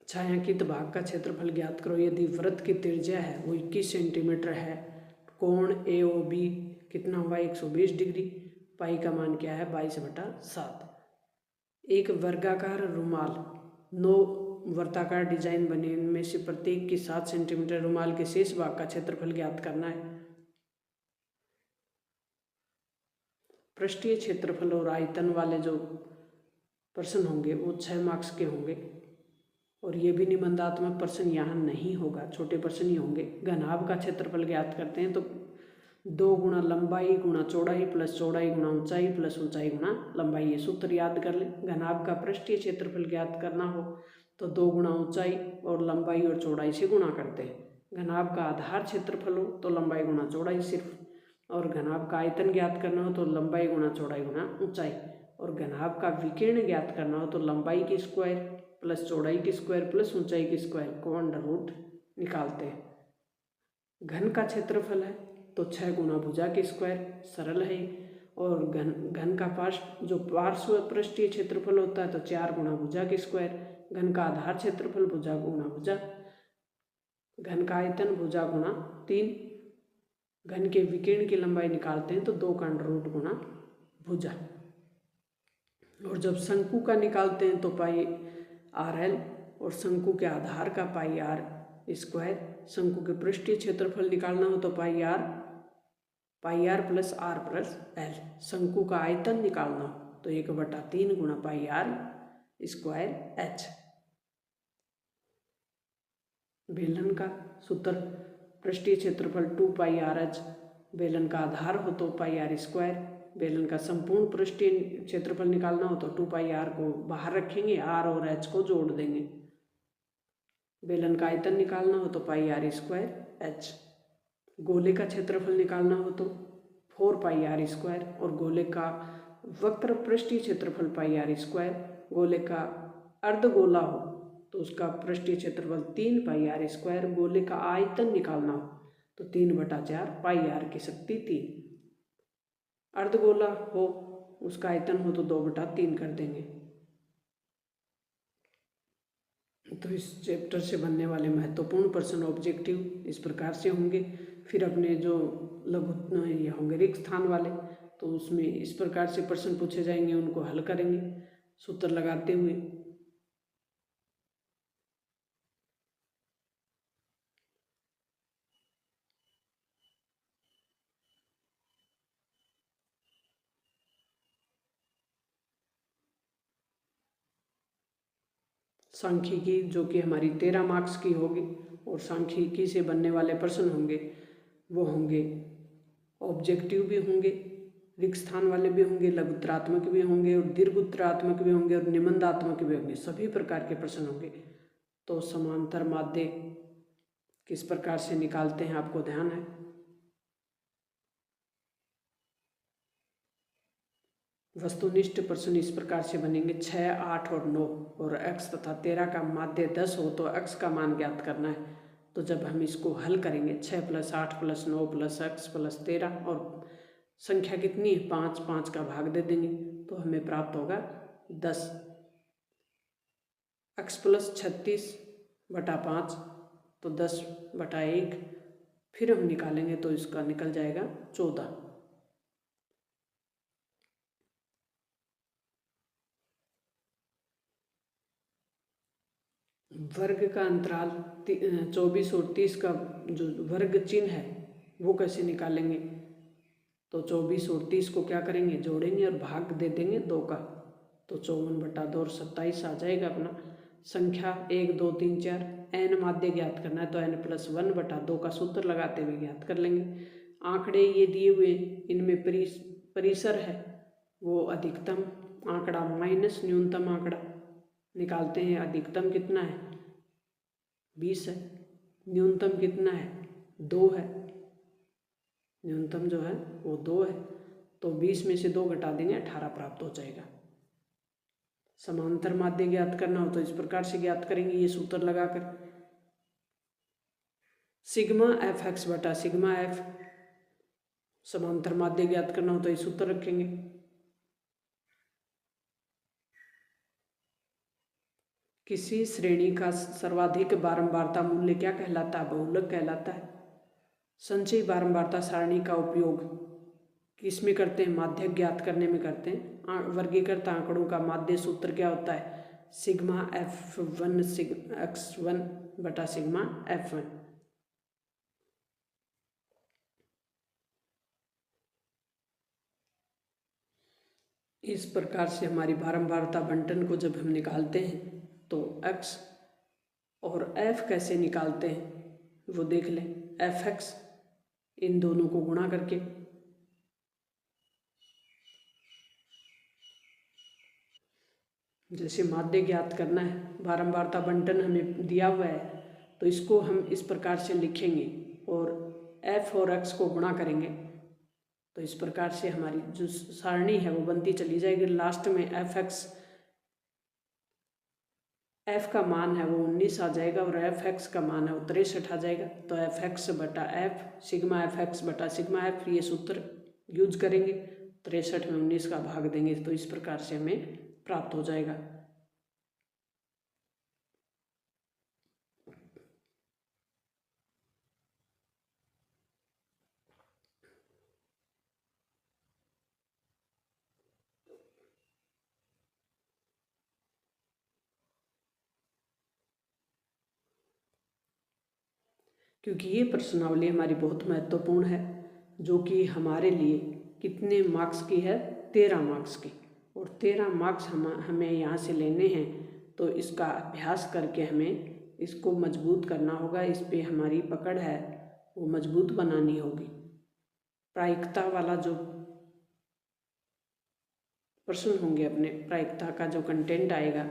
छायांकित भाग का क्षेत्रफल ज्ञात करो। यदि वृत्त की त्रिज्या है वो 21 सेंटीमीटर है, कोण AOB कितना हुआ? 120 डिग्री। पाई का मान क्या है? 22/7। एक वर्गाकार रुमाल 9 वर्ताकार डिजाइन बने, इनमें से प्रत्येक की 7 सेंटीमीटर रुमाल के शेष भाग का क्षेत्रफल ज्ञात करना है। पृष्ठीय क्षेत्रफल और आयतन वाले जो प्रश्न होंगे वो 6 मार्क्स के होंगे। और ये भी निबंधात्मक प्रश्न यहाँ नहीं होगा, छोटे प्रश्न ही होंगे। घनाभ का क्षेत्रफल ज्ञात करते हैं तो 2 गुणा लंबाई गुणा चौड़ाई प्लस चौड़ाई गुणा ऊंचाई प्लस ऊंचाई गुणा लंबाई। ये सूत्र याद कर लें। घनाभ का पृष्ठीय क्षेत्रफल ज्ञात करना हो तो 2 गुणा ऊंचाई और लंबाई और चौड़ाई से गुणा करते हैं। घनाभ का आधार क्षेत्रफल हो तो लंबाई गुणा चौड़ाई सिर्फ। और घनाभ का आयतन ज्ञात करना हो तो लंबाई गुणा चौड़ाई गुणा ऊंचाई। और घनाभ का विकीर्ण ज्ञात करना हो तो लंबाई की स्क्वायर प्लस चौड़ाई की स्क्वायर प्लस ऊंचाई की स्क्वायर को अंडर रूट निकालते हैं। घन का क्षेत्रफल है तो 6 गुणा भुजा की स्क्वायर, सरल है। और घन का पार्श्व पृष्ठीय क्षेत्रफल होता है तो 4 गुणा भुजा की स्क्वायर। घन का आधार क्षेत्रफल भुजा गुणा भुजा। घन का आयतन भुजा गुणा 3। घन के विकीर्ण की लंबाई निकालते हैं तो 2 का अंडर रूट गुणा भुजा। और जब शंकु का निकालते हैं तो पाई RL और शंकु के आधार का पाई R स्क्वायर। शंकु के पृष्ठीय क्षेत्रफल निकालना हो तो पाई R plus R plus L। शंकु का आयतन निकालना हो तो 1/3 गुणा पाई R स्क्वायर H। बेलन का सूत्र पृष्ठीय क्षेत्रफल 2 पाई RH। बेलन का आधार हो तो पाई R स्क्वायर। बेलन का संपूर्ण पृष्ठीय क्षेत्रफल निकालना हो तो 2 पाई R को बाहर रखेंगे, R और H को जोड़ देंगे। बेलन का आयतन निकालना हो तो पाई R स्क्वायर H। गोले का क्षेत्रफल निकालना हो तो 4 पाई R स्क्वायर। और गोले का वक्र पृष्ठीय क्षेत्रफल पाई R स्क्वायर। गोले का अर्धगोला हो तो उसका पृष्ठीय क्षेत्रफल 3 पाई R स्क्वायर। गोले का आयतन निकालना हो तो 3/4 पाई R की शक्ति 3। अर्धगोला हो उसका आयतन हो तो 2/3 कर देंगे। तो इस चैप्टर से बनने वाले महत्वपूर्ण प्रश्न ऑब्जेक्टिव इस प्रकार से होंगे। फिर अपने जो लघु ये होंगे रिक्त स्थान वाले, तो उसमें इस प्रकार से प्रश्न पूछे जाएंगे, उनको हल करेंगे सूत्र लगाते हुए। सांख्यिकी जो कि हमारी 13 मार्क्स की होगी, और सांख्यिकी से बनने वाले प्रश्न होंगे वो होंगे ऑब्जेक्टिव भी होंगे, रिक्त स्थान वाले भी होंगे, लघुत्तरात्मक भी होंगे और दीर्घोत्तरात्मक भी होंगे और निबंधात्मक भी होंगे। सभी प्रकार के प्रश्न होंगे। तो समांतर माध्य किस प्रकार से निकालते हैं आपको ध्यान है। वस्तुनिष्ठ प्रश्न इस प्रकार से बनेंगे 6, 8 और 9 और x तथा 13 का माध्य 10 हो तो x का मान ज्ञात करना है। तो जब हम इसको हल करेंगे 6 + 8 + 9 + x + 13 और संख्या कितनी है 5, 5 का भाग दे देंगे तो हमें प्राप्त होगा 10। x + 36/5 तो 10/1 फिर हम निकालेंगे तो इसका निकल जाएगा 14। वर्ग का अंतराल 24 और 30 का जो वर्ग चिन्ह है वो कैसे निकालेंगे, तो 24 और 30 को क्या करेंगे जोड़ेंगे और भाग दे देंगे 2 का, तो 54/2 और 27 आ जाएगा अपना। संख्या 1, 2, 3, 4 n माध्य ज्ञात करना है तो n+1/2 का सूत्र लगाते हुए ज्ञात कर लेंगे। आंकड़े ये दिए हुए इनमें परिसर है वो अधिकतम आंकड़ा माइनस न्यूनतम आंकड़ा निकालते हैं। अधिकतम कितना है 20 है, न्यूनतम कितना है 2 है, न्यूनतम जो है वो 2 है तो 20 में से 2 घटा देंगे 18 प्राप्त हो जाएगा। समांतर माध्य ज्ञात करना हो तो इस प्रकार से ज्ञात करेंगे ये सूत्र लगाकर, सिग्मा f(x)/σf समांतर माध्य ज्ञात करना हो तो ये सूत्र रखेंगे। किसी श्रेणी का सर्वाधिक बारंबारता मूल्य क्या कहलाता है, बहुलक कहलाता है। संचयी बारंबारता सारणी का उपयोग किस में करते हैं, माध्य ज्ञात करने में करते हैं। वर्गीकृत आंकड़ों का माध्य सूत्र क्या होता है, सिग्मा f1 x1/सिग्मा f1। इस प्रकार से हमारी बारंबारता बंटन को जब हम निकालते हैं तो x और f कैसे निकालते हैं वो देख लें। fx इन दोनों को गुणा करके, जैसे माध्य ज्ञात करना है बारंबारता बंटन हमें दिया हुआ है तो इसको हम इस प्रकार से लिखेंगे और f और x को गुणा करेंगे तो इस प्रकार से हमारी जो सारणी है वो बनती चली जाएगी। लास्ट में f का मान है वो 19 आ जाएगा और fx का मान है वो 63 आ जाएगा। तो fx/f सिग्मा fx/सिग्मा f ये सूत्र यूज करेंगे, 63 में 19 का भाग देंगे तो इस प्रकार से हमें प्राप्त हो जाएगा। क्योंकि ये प्रश्नावली हमारी बहुत महत्वपूर्ण है जो कि हमारे लिए कितने मार्क्स की है, 13 मार्क्स की, और 13 मार्क्स हमें यहाँ से लेने हैं तो इसका अभ्यास करके हमें इसको मजबूत करना होगा। इस पे हमारी पकड़ है वो मजबूत बनानी होगी। प्रायिकता वाला जो प्रश्न होंगे, अपने प्रायिकता का जो कंटेंट आएगा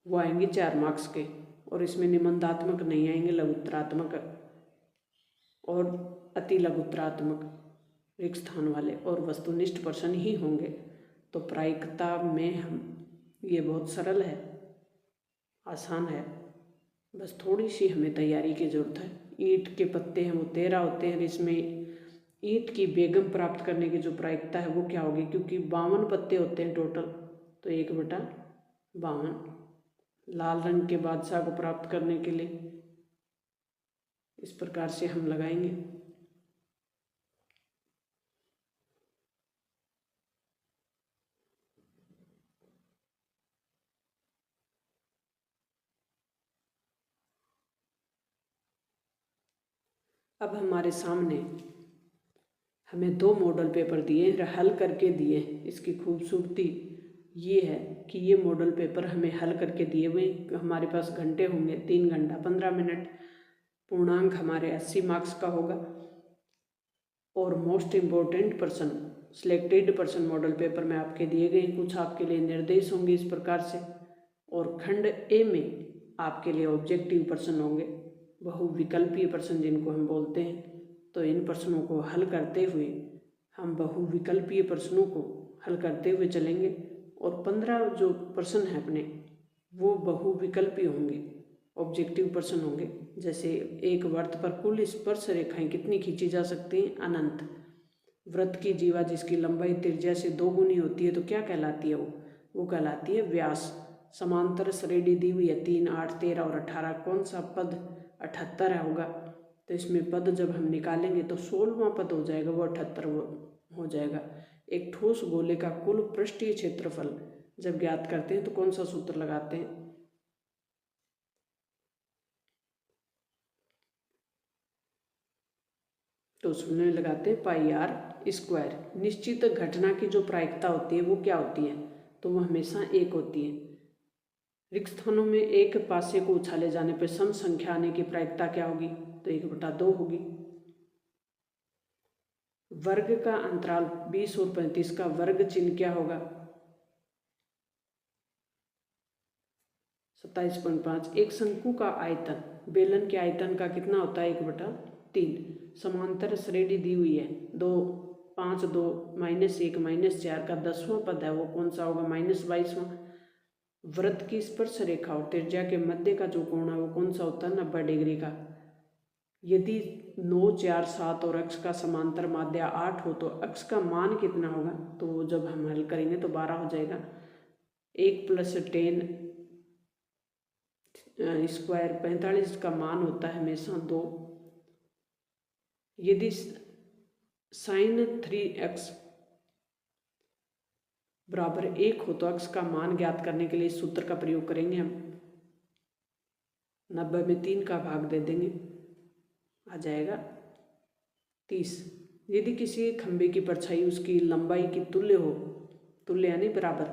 वो आएंगे 4 मार्क्स के, और इसमें निबंधात्मक नहीं आएंगे, लघुत्तरात्मक और अति लघुत्तरात्मक रिक्त स्थान वाले और वस्तुनिष्ठ प्रश्न ही होंगे। तो प्रायिकता में हम ये बहुत सरल है, आसान है, बस थोड़ी सी हमें तैयारी की ज़रूरत है। ईंट के पत्ते हैं वो 13 होते हैं, इसमें ईंट की बेगम प्राप्त करने की जो प्रायिकता है वो क्या होगी, क्योंकि 52 पत्ते होते हैं टोटल, तो 1/52 लाल रंग के बादशाह को प्राप्त करने के लिए इस प्रकार से हम लगाएंगे। अब हमारे सामने हमें 2 मॉडल पेपर दिए, हल करके दिए। इसकी खूबसूरती ये है कि ये मॉडल पेपर हमें हल करके दिए हुए, हमारे पास घंटे होंगे 3 घंटा 15 मिनट, पूर्णांक हमारे 80 मार्क्स का होगा, और most important person selected person model paper में आपके दिए गए, कुछ आपके लिए निर्देश होंगे इस प्रकार से, और खंड ए में आपके लिए ऑब्जेक्टिव प्रश्न होंगे, बहुविकल्पीय प्रश्न जिनको हम बोलते हैं। तो इन प्रश्नों को हल करते हुए हम बहुविकल्पीय प्रश्नों को हल करते हुए चलेंगे, और 15 जो प्रश्न हैं अपने वो बहुविकल्पीय होंगे। ऑब्जेक्टिव प्रश्न होंगे। जैसे एक वृत्त पर कुल स्पर्श रेखाएं कितनी खींची जा सकती हैं? अनंत। वृत्त की जीवा जिसकी लंबाई त्रिज्या से 2 गुनी होती है तो क्या कहलाती है? वो कहलाती है व्यास। समांतर श्रेणी दी हुई है 3, 8, 13 और 18। कौन सा पद 78 होगा? तो इसमें पद जब हम निकालेंगे तो 16वां पद हो जाएगा, वो 78 हो जाएगा। एक ठोस गोले का कुल पृष्ठीय क्षेत्रफल जब ज्ञात करते हैं तो कौन सा सूत्र लगाते हैं? तो उसमें लगाते हैं पाई आर स्क्वायर। निश्चित घटना की जो प्रायिकता होती है वो क्या होती है? तो वो हमेशा 1 होती है। रिक्त स्थानों में एक पासे को उछाले जाने पर सम संख्या आने की प्रायिकता क्या होगी? तो 1/2 होगी। वर्ग का अंतराल 20 और 35 का वर्ग चिन्ह क्या होगा? 27.5। एक शंकु का आयतन बेलन के आयतन का कितना होता है? 1/3। समांतर श्रेणी दी हुई है 2, 5, 2, -1, -4 का 10वां पद है वो कौन सा होगा? -22वां। वृत्त की स्पर्श रेखा और त्रिज्या के मध्य का जो कोण है वो कौन सा होता है? 90 डिग्री का। यदि 9, 4, 7 और अक्ष का समांतर माध्य 8 हो तो अक्ष का मान कितना होगा? तो जब हम हल करेंगे तो 12 हो जाएगा। 1 + 10 स्क्वायर 45 का मान होता है हमेशा 2। यदि sin 3x बराबर 1 हो तो अक्ष का मान ज्ञात करने के लिए इस सूत्र का प्रयोग करेंगे हम। 90 में 3 का भाग दे देंगे, आ जाएगा 30। यदि किसी खंभे की परछाई उसकी लंबाई की तुल्य यानी बराबर,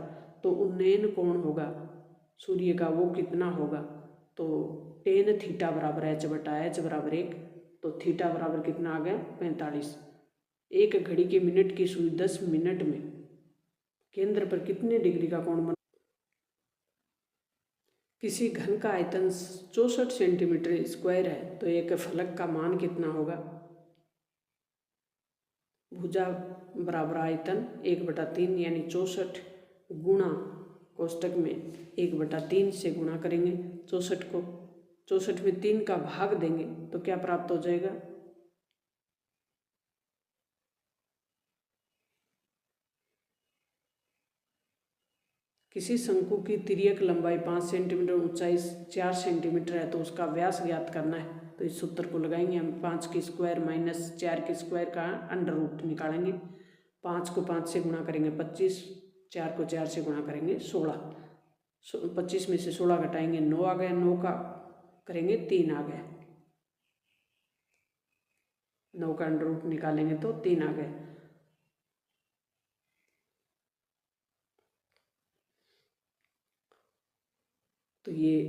तो उन्नयन कोण होगा सूर्य का वो कितना होगा? तो tan थीटा बराबर h/h बराबर 1। तो थीटा बराबर कितना आ गया? 45। एक घड़ी के मिनट की सुई 10 मिनट में केंद्र पर कितने डिग्री का कोण बना? किसी घन का आयतन 64 सेंटीमीटर स्क्वायर है तो एक फलक का मान कितना होगा? भुजा बराबर आयतन 1/3 यानी 64 गुणा कोष्टक में 1/3 से गुणा करेंगे 64 को। 64 में 3 का भाग देंगे तो क्या प्राप्त हो जाएगा? किसी शंकु की तिर्यक लंबाई 5 सेंटीमीटर, ऊंचाई 4 सेंटीमीटर है तो उसका व्यास ज्ञात करना है। तो इस सूत्र को लगाएंगे हम। 5 की स्क्वायर माइनस 4 की स्क्वायर का अंडर रूट निकालेंगे। 5 को 5 से गुणा करेंगे 25, 4 को 4 से गुणा करेंगे 16। 25 में से 16 घटाएंगे 9 आ गया, 9 का करेंगे 3 आ गया, 9 का अंडर रूट निकालेंगे तो 3 आ गए। तो ये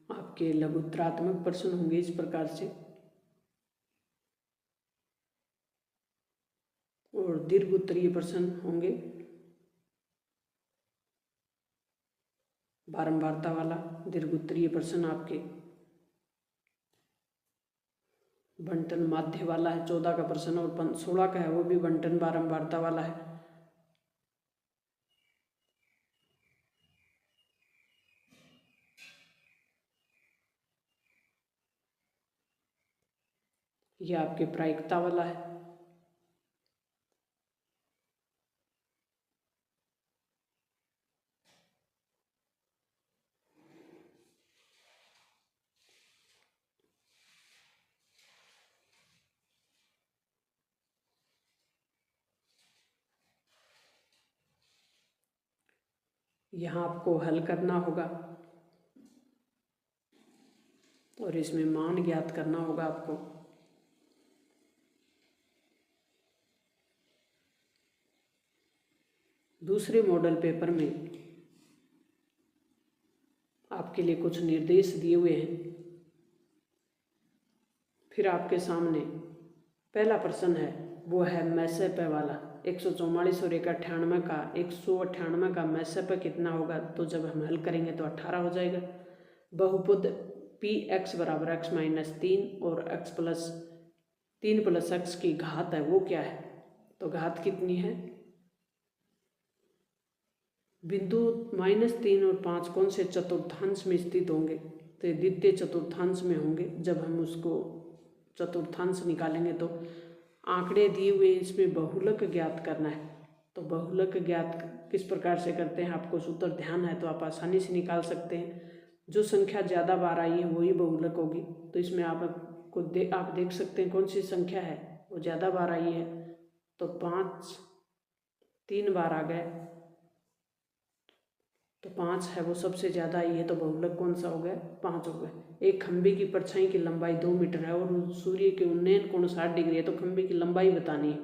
आपके लघुत्तरात्मक प्रश्न होंगे इस प्रकार से। और दीर्घ उत्तरीय प्रश्न होंगे बारंबारता वाला दीर्घ उत्तरीय प्रश्न आपके बंटन माध्य वाला है 14 का प्रश्न, और 16 का है वो भी बंटन बारंबारता वाला है। यह आपके प्रायिकता वाला है। यहाँ आपको हल करना होगा और इसमें मान ज्ञात करना होगा आपको। दूसरे मॉडल पेपर में आपके लिए कुछ निर्देश दिए हुए हैं। फिर आपके सामने पहला प्रश्न है वो है मैसेपे वाला। 144 और 198 का 198 का मैसेपे कितना होगा? तो जब हम हल करेंगे तो 18 हो जाएगा। बहुपद px बराबर x माइनस 3 और तीन प्लस x की घात है वो क्या है? तो घात कितनी है? बिंदु -3 और 5 कौन से चतुर्थांश में स्थित होंगे? तो तो ये द्वितीय चतुर्थांश में होंगे। जब हम उसको चतुर्थांश निकालेंगे तो आंकड़े दिए हुए इसमें बहुलक ज्ञात करना है। तो बहुलक ज्ञात किस प्रकार से करते हैं, आपको सूत्र ध्यान है तो आप आसानी से निकाल सकते हैं। जो संख्या ज़्यादा बार आई है वही बहुलक होगी। तो इसमें आप देख सकते हैं कौन सी संख्या है वो ज़्यादा बार आई है। तो 5 3 बार आ गए, तो 5 है वो सबसे ज़्यादा आई है। तो बहुलक कौन सा हो गया, 5 हो गए। एक खंभे की परछाई की लंबाई 2 मीटर है और सूर्य के उन्नयन कोण 60 डिग्री है। तो खंभे की लंबाई बतानी है।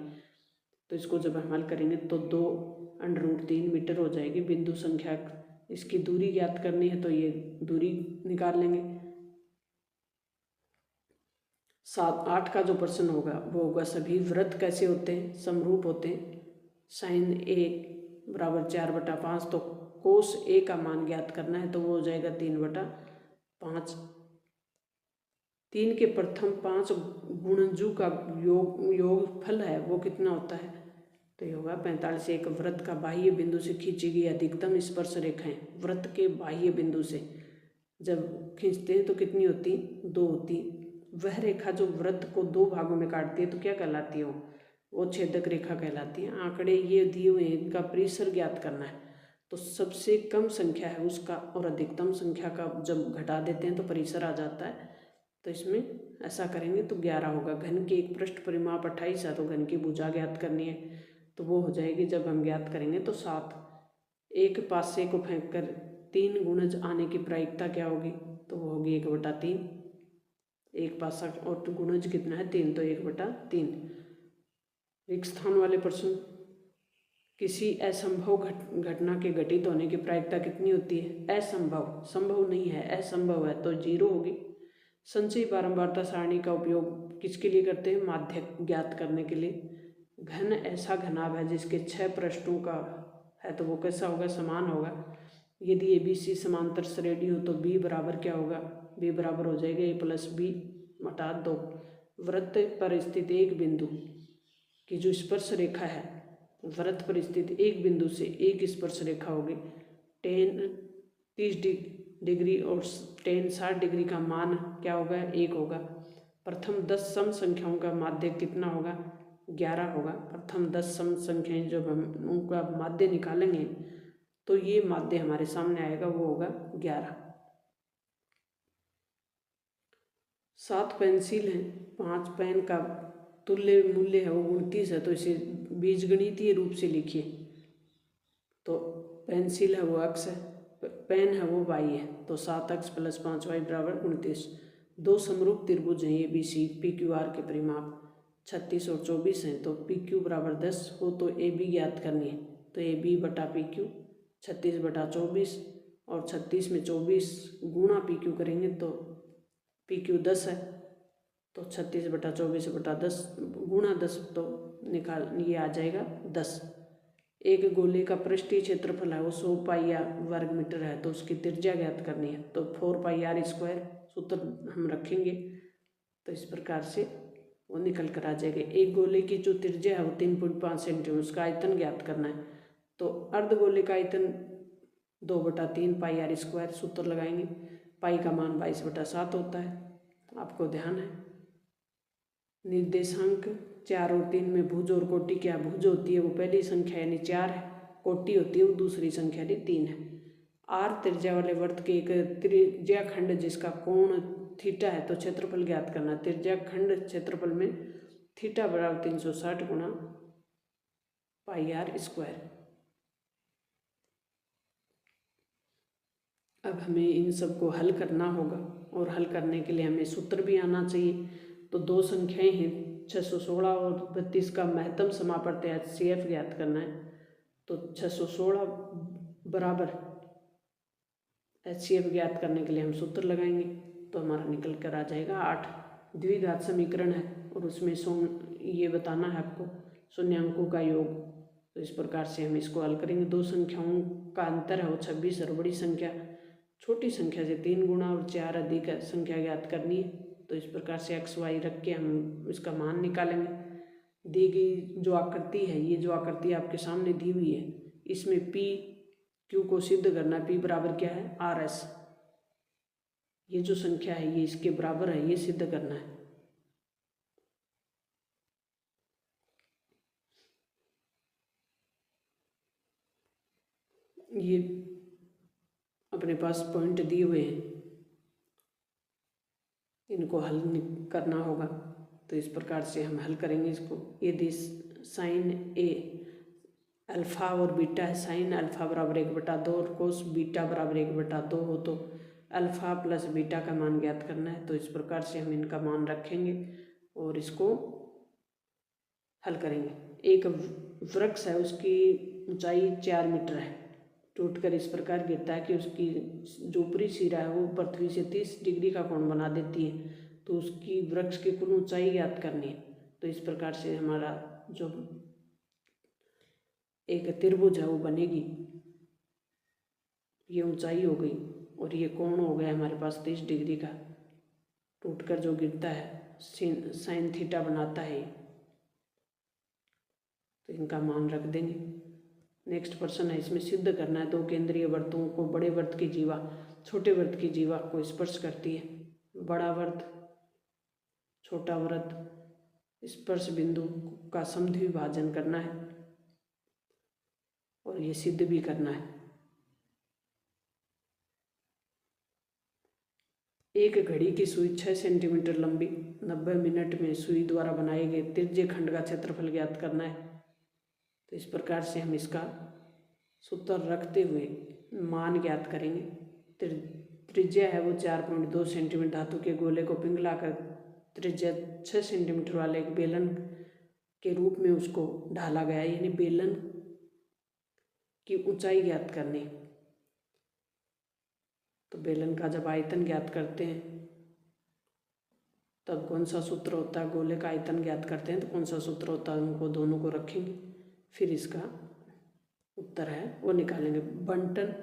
तो इसको जब हम हल करेंगे तो 2√3 मीटर हो जाएगी। बिंदु संख्या इसकी दूरी ज्ञात करनी है तो ये दूरी निकाल लेंगे। 7-8 का जो प्रश्न होगा वो होगा सभी वृत्त कैसे होते हैं, समरूप होते हैं। sin a बराबर 4/5। तो कोस a का मान ज्ञात करना है तो वो हो जाएगा 3/5। 3 के प्रथम 5 गुणजों का योगफल है वो कितना होता है, तो ये होगा 45। एक वृत्त का बाह्य बिंदु से खींची गई अधिकतम स्पर्श रेखाएं वृत्त के बाह्य बिंदु से जब खींचते हैं तो कितनी होती, 2 होती। वह रेखा जो वृत्त को 2 भागों में काटती है तो क्या कहलाती है, वो छेदक रेखा कहलाती है। आंकड़े ये दिए हुए हैं, इनका परिसर ज्ञात करना है। तो सबसे कम संख्या है उसका और अधिकतम संख्या का जब घटा देते हैं तो परिसर आ जाता है। तो इसमें ऐसा करेंगे तो 11 होगा। घन की एक पृष्ठ परिमाप 28 है तो घन की भुजा ज्ञात करनी है तो वो हो जाएगी। जब हम ज्ञात करेंगे तो 7। एक पासे को फेंक कर 3 गुणज आने की प्रायिकता क्या होगी, तो वो होगी 1/3। एक पासा और गुणज कितना है 3, तो 1/3। रिक्त स्थान वाले प्रश्न, किसी असंभव घटना के घटित होने की प्रायिकता कितनी होती है, असंभव, संभव नहीं है, असंभव है तो 0 होगी। संचयी बारंबारता सारणी का उपयोग किसके लिए करते हैं, माध्य ज्ञात करने के लिए। घन ऐसा घनाभ है जिसके 6 पृष्ठों का है तो वो कैसा होगा, समान होगा। यदि ABC समांतर श्रेणी हो तो B बराबर क्या होगा, B बराबर हो जाएगा A+B/2। वृत्त पर स्थित एक बिंदु की जो स्पर्श रेखा है, वृत्त पर स्थित एक बिंदु से एक स्पर्श रेखा होगी। tan 30 डिग्री और tan 60 डिग्री का मान क्या होगा, 1 होगा। प्रथम 10 सम संख्याओं का माध्य कितना होगा, 11 होगा। प्रथम 10 सम संख्याएं जब हम उनका माध्य निकालेंगे तो ये माध्य हमारे सामने आएगा, वो होगा 11। 7 पेंसिल हैं, 5 पेन का तुल्य मूल्य है वो 29 है तो इसे बीजगणितीय रूप से लिखिए। तो पेंसिल है वो x है, पेन है वो y है, तो 7x + 5y = 29। 2 समरूप त्रिभुज हैं ABC PQR के परिमाप 36 और 24 हैं। तो PQ = 10 हो तो AB ज्ञात करनी है। तो AB/PQ 36/24 और 36 में 24 गुणा PQ करेंगे तो PQ 10 है तो 36/24/10 गुणा 10 तो निकाल ये आ जाएगा 10। एक गोले का पृष्ठीय क्षेत्रफल है वो 100 पाई वर्ग मीटर है तो उसकी त्रिज्या ज्ञात करनी है। तो 4πr² सूत्र हम रखेंगे तो इस प्रकार से वो निकल कर आ जाएगा। एक गोले की जो त्रिज्या है वो 3.5 सेंटीमीटर, उसका आयतन ज्ञात करना है। तो अर्धगोले का आयतन 2/3 πr²। सूत्र लगाएंगे, पाई का मान 22/7 होता है, आपको ध्यान है। निर्देशांक 4 और 3 में भुज और कोटि क्या, भुज होती है वो पहली संख्या यानी 4 है, कोटि होती है वो दूसरी संख्या यानी 3 है। r त्रिज्या वाले वृत्त के एक त्रिज्या खंड जिसका कोण थीटा है तो क्षेत्रफल ज्ञात करना। त्रिज्या खंड क्षेत्रफल में थीटा = 360 गुणा πr²। अब हमें इन सब को हल करना होगा और हल करने के लिए हमें सूत्र भी आना चाहिए। तो 2 संख्याएं हैं 616 और 32 का महत्तम समापवर्त HCF ज्ञात करना है। तो 616 बराबर HCF ज्ञात करने के लिए हम सूत्र लगाएंगे तो हमारा निकल कर आ जाएगा 8। द्विघात समीकरण है और उसमें ये बताना है आपको शून्यांकों का योग। तो इस प्रकार से हम इसको हल करेंगे। 2 संख्याओं का अंतर है वो 26 और बड़ी संख्या छोटी संख्या से 3 गुणा और 4 अधिक संख्या ज्ञात करनी है। तो इस प्रकार से XY रख के हम इसका मान निकालेंगे। दी गई जो आकृति है, ये जो आकृति आपके सामने दी हुई है, इसमें PQ को सिद्ध करना। P बराबर क्या है, RS। ये जो संख्या है ये इसके बराबर है, ये सिद्ध करना है। ये अपने पास पॉइंट दिए हुए हैं, इनको हल करना होगा। तो इस प्रकार से हम हल करेंगे इसको। यदि साइन ए अल्फ़ा और बीटा है, साइन अल्फ़ा बराबर 1/2 और कोस बीटा बराबर 1/2 हो तो अल्फ़ा प्लस बीटा का मान ज्ञात करना है। तो इस प्रकार से हम इनका मान रखेंगे और इसको हल करेंगे। एक वृक्ष है, उसकी ऊंचाई 4 मीटर है, टूटकर इस प्रकार गिरता है कि उसकी जो ऊपरी सिरा है वो पृथ्वी से 30 डिग्री का कोण बना देती है। तो उसकी वृक्ष की कुल ऊंचाई ज्ञात करनी है। तो इस प्रकार से हमारा जो एक त्रिभुज है वो बनेगी। ये ऊंचाई हो गई और ये कोण हो गया हमारे पास 30 डिग्री का, टूटकर जो गिरता है साइन थीटा बनाता है। तो इनका मान रख देंगे। नेक्स्ट प्रश्न है, इसमें सिद्ध करना है 2 केंद्रीय वृत्तों को बड़े वृत्त की जीवा छोटे वृत्त की जीवा को स्पर्श करती है। बड़ा वृत्त छोटा वृत्त स्पर्श बिंदु का समद्विभाजन करना है और ये सिद्ध भी करना है। एक घड़ी की सुई 6 सेंटीमीटर लंबी 90 मिनट में सुई द्वारा बनाए गए त्रिज्य खंड का क्षेत्रफल ज्ञात करना है। तो इस प्रकार से हम इसका सूत्र रखते हुए मान ज्ञात करेंगे। त्रिज्या है वो 4.2 सेंटीमीटर धातु के गोले को पिघलाकर त्रिज्या 6 सेंटीमीटर वाले एक बेलन के रूप में उसको ढाला गया, यानी बेलन की ऊंचाई ज्ञात करनी। तो बेलन का जब आयतन ज्ञात करते हैं तब कौन सा सूत्र होता है, गोले का आयतन ज्ञात करते हैं तो कौन सा सूत्र होता है, उनको दोनों को रखेंगे, फिर इसका उत्तर है वो निकालेंगे। बंटन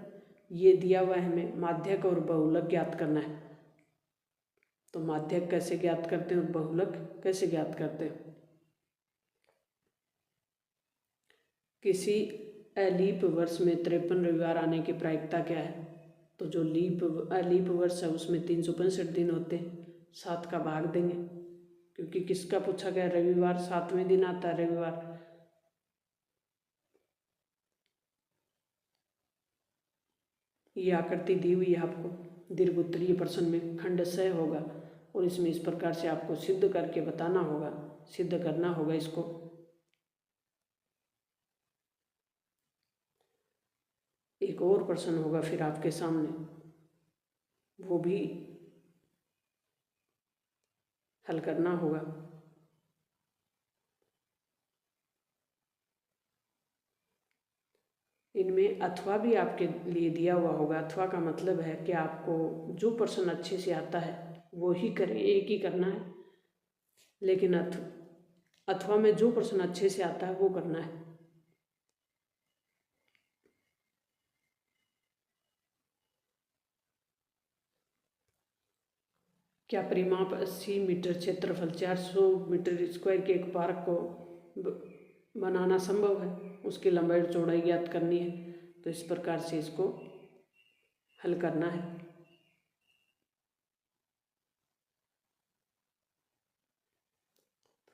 ये दिया हुआ है हमें, माध्यक और बहुलक ज्ञात करना है। तो माध्यक कैसे ज्ञात करते हैं और बहुलक कैसे ज्ञात करते हैं। किसी अलीप वर्ष में 53 रविवार आने की प्रायिकता क्या है। तो जो अलीप वर्ष है उसमें 365 दिन होते हैं, 7 का भाग देंगे क्योंकि किसका पूछा गया, रविवार 7वें दिन आता है रविवार। ये आकृति दी हुई है आपको दीर्घ उत्तरीय प्रश्न में, खंड स होगा और इसमें इस प्रकार से आपको सिद्ध करके बताना होगा, सिद्ध करना होगा इसको। एक और प्रश्न होगा फिर आपके सामने, वो भी हल करना होगा। इनमें अथवा भी आपके लिए दिया हुआ होगा। अथवा का मतलब है कि आपको जो प्रश्न अच्छे से आता है वो ही करें, एक ही करना है, लेकिन अथवा में जो प्रश्न अच्छे से आता है वो करना है। क्या परिमाप 80 मीटर क्षेत्रफल 400 मीटर स्क्वायर के एक पार्क को बनाना संभव है, उसकी लंबाई और चौड़ाई ज्ञात करनी है। तो इस प्रकार से इसको हल करना है।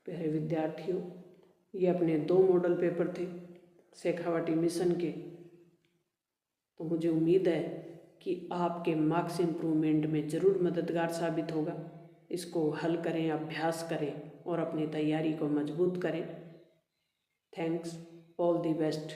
प्यारे विद्यार्थियों, ये अपने 2 मॉडल पेपर थे शेखावाटी मिशन के। तो मुझे उम्मीद है कि आपके मार्क्स इम्प्रूवमेंट में ज़रूर मददगार साबित होगा। इसको हल करें, अभ्यास करें और अपनी तैयारी को मजबूत करें। Thanks, all the best.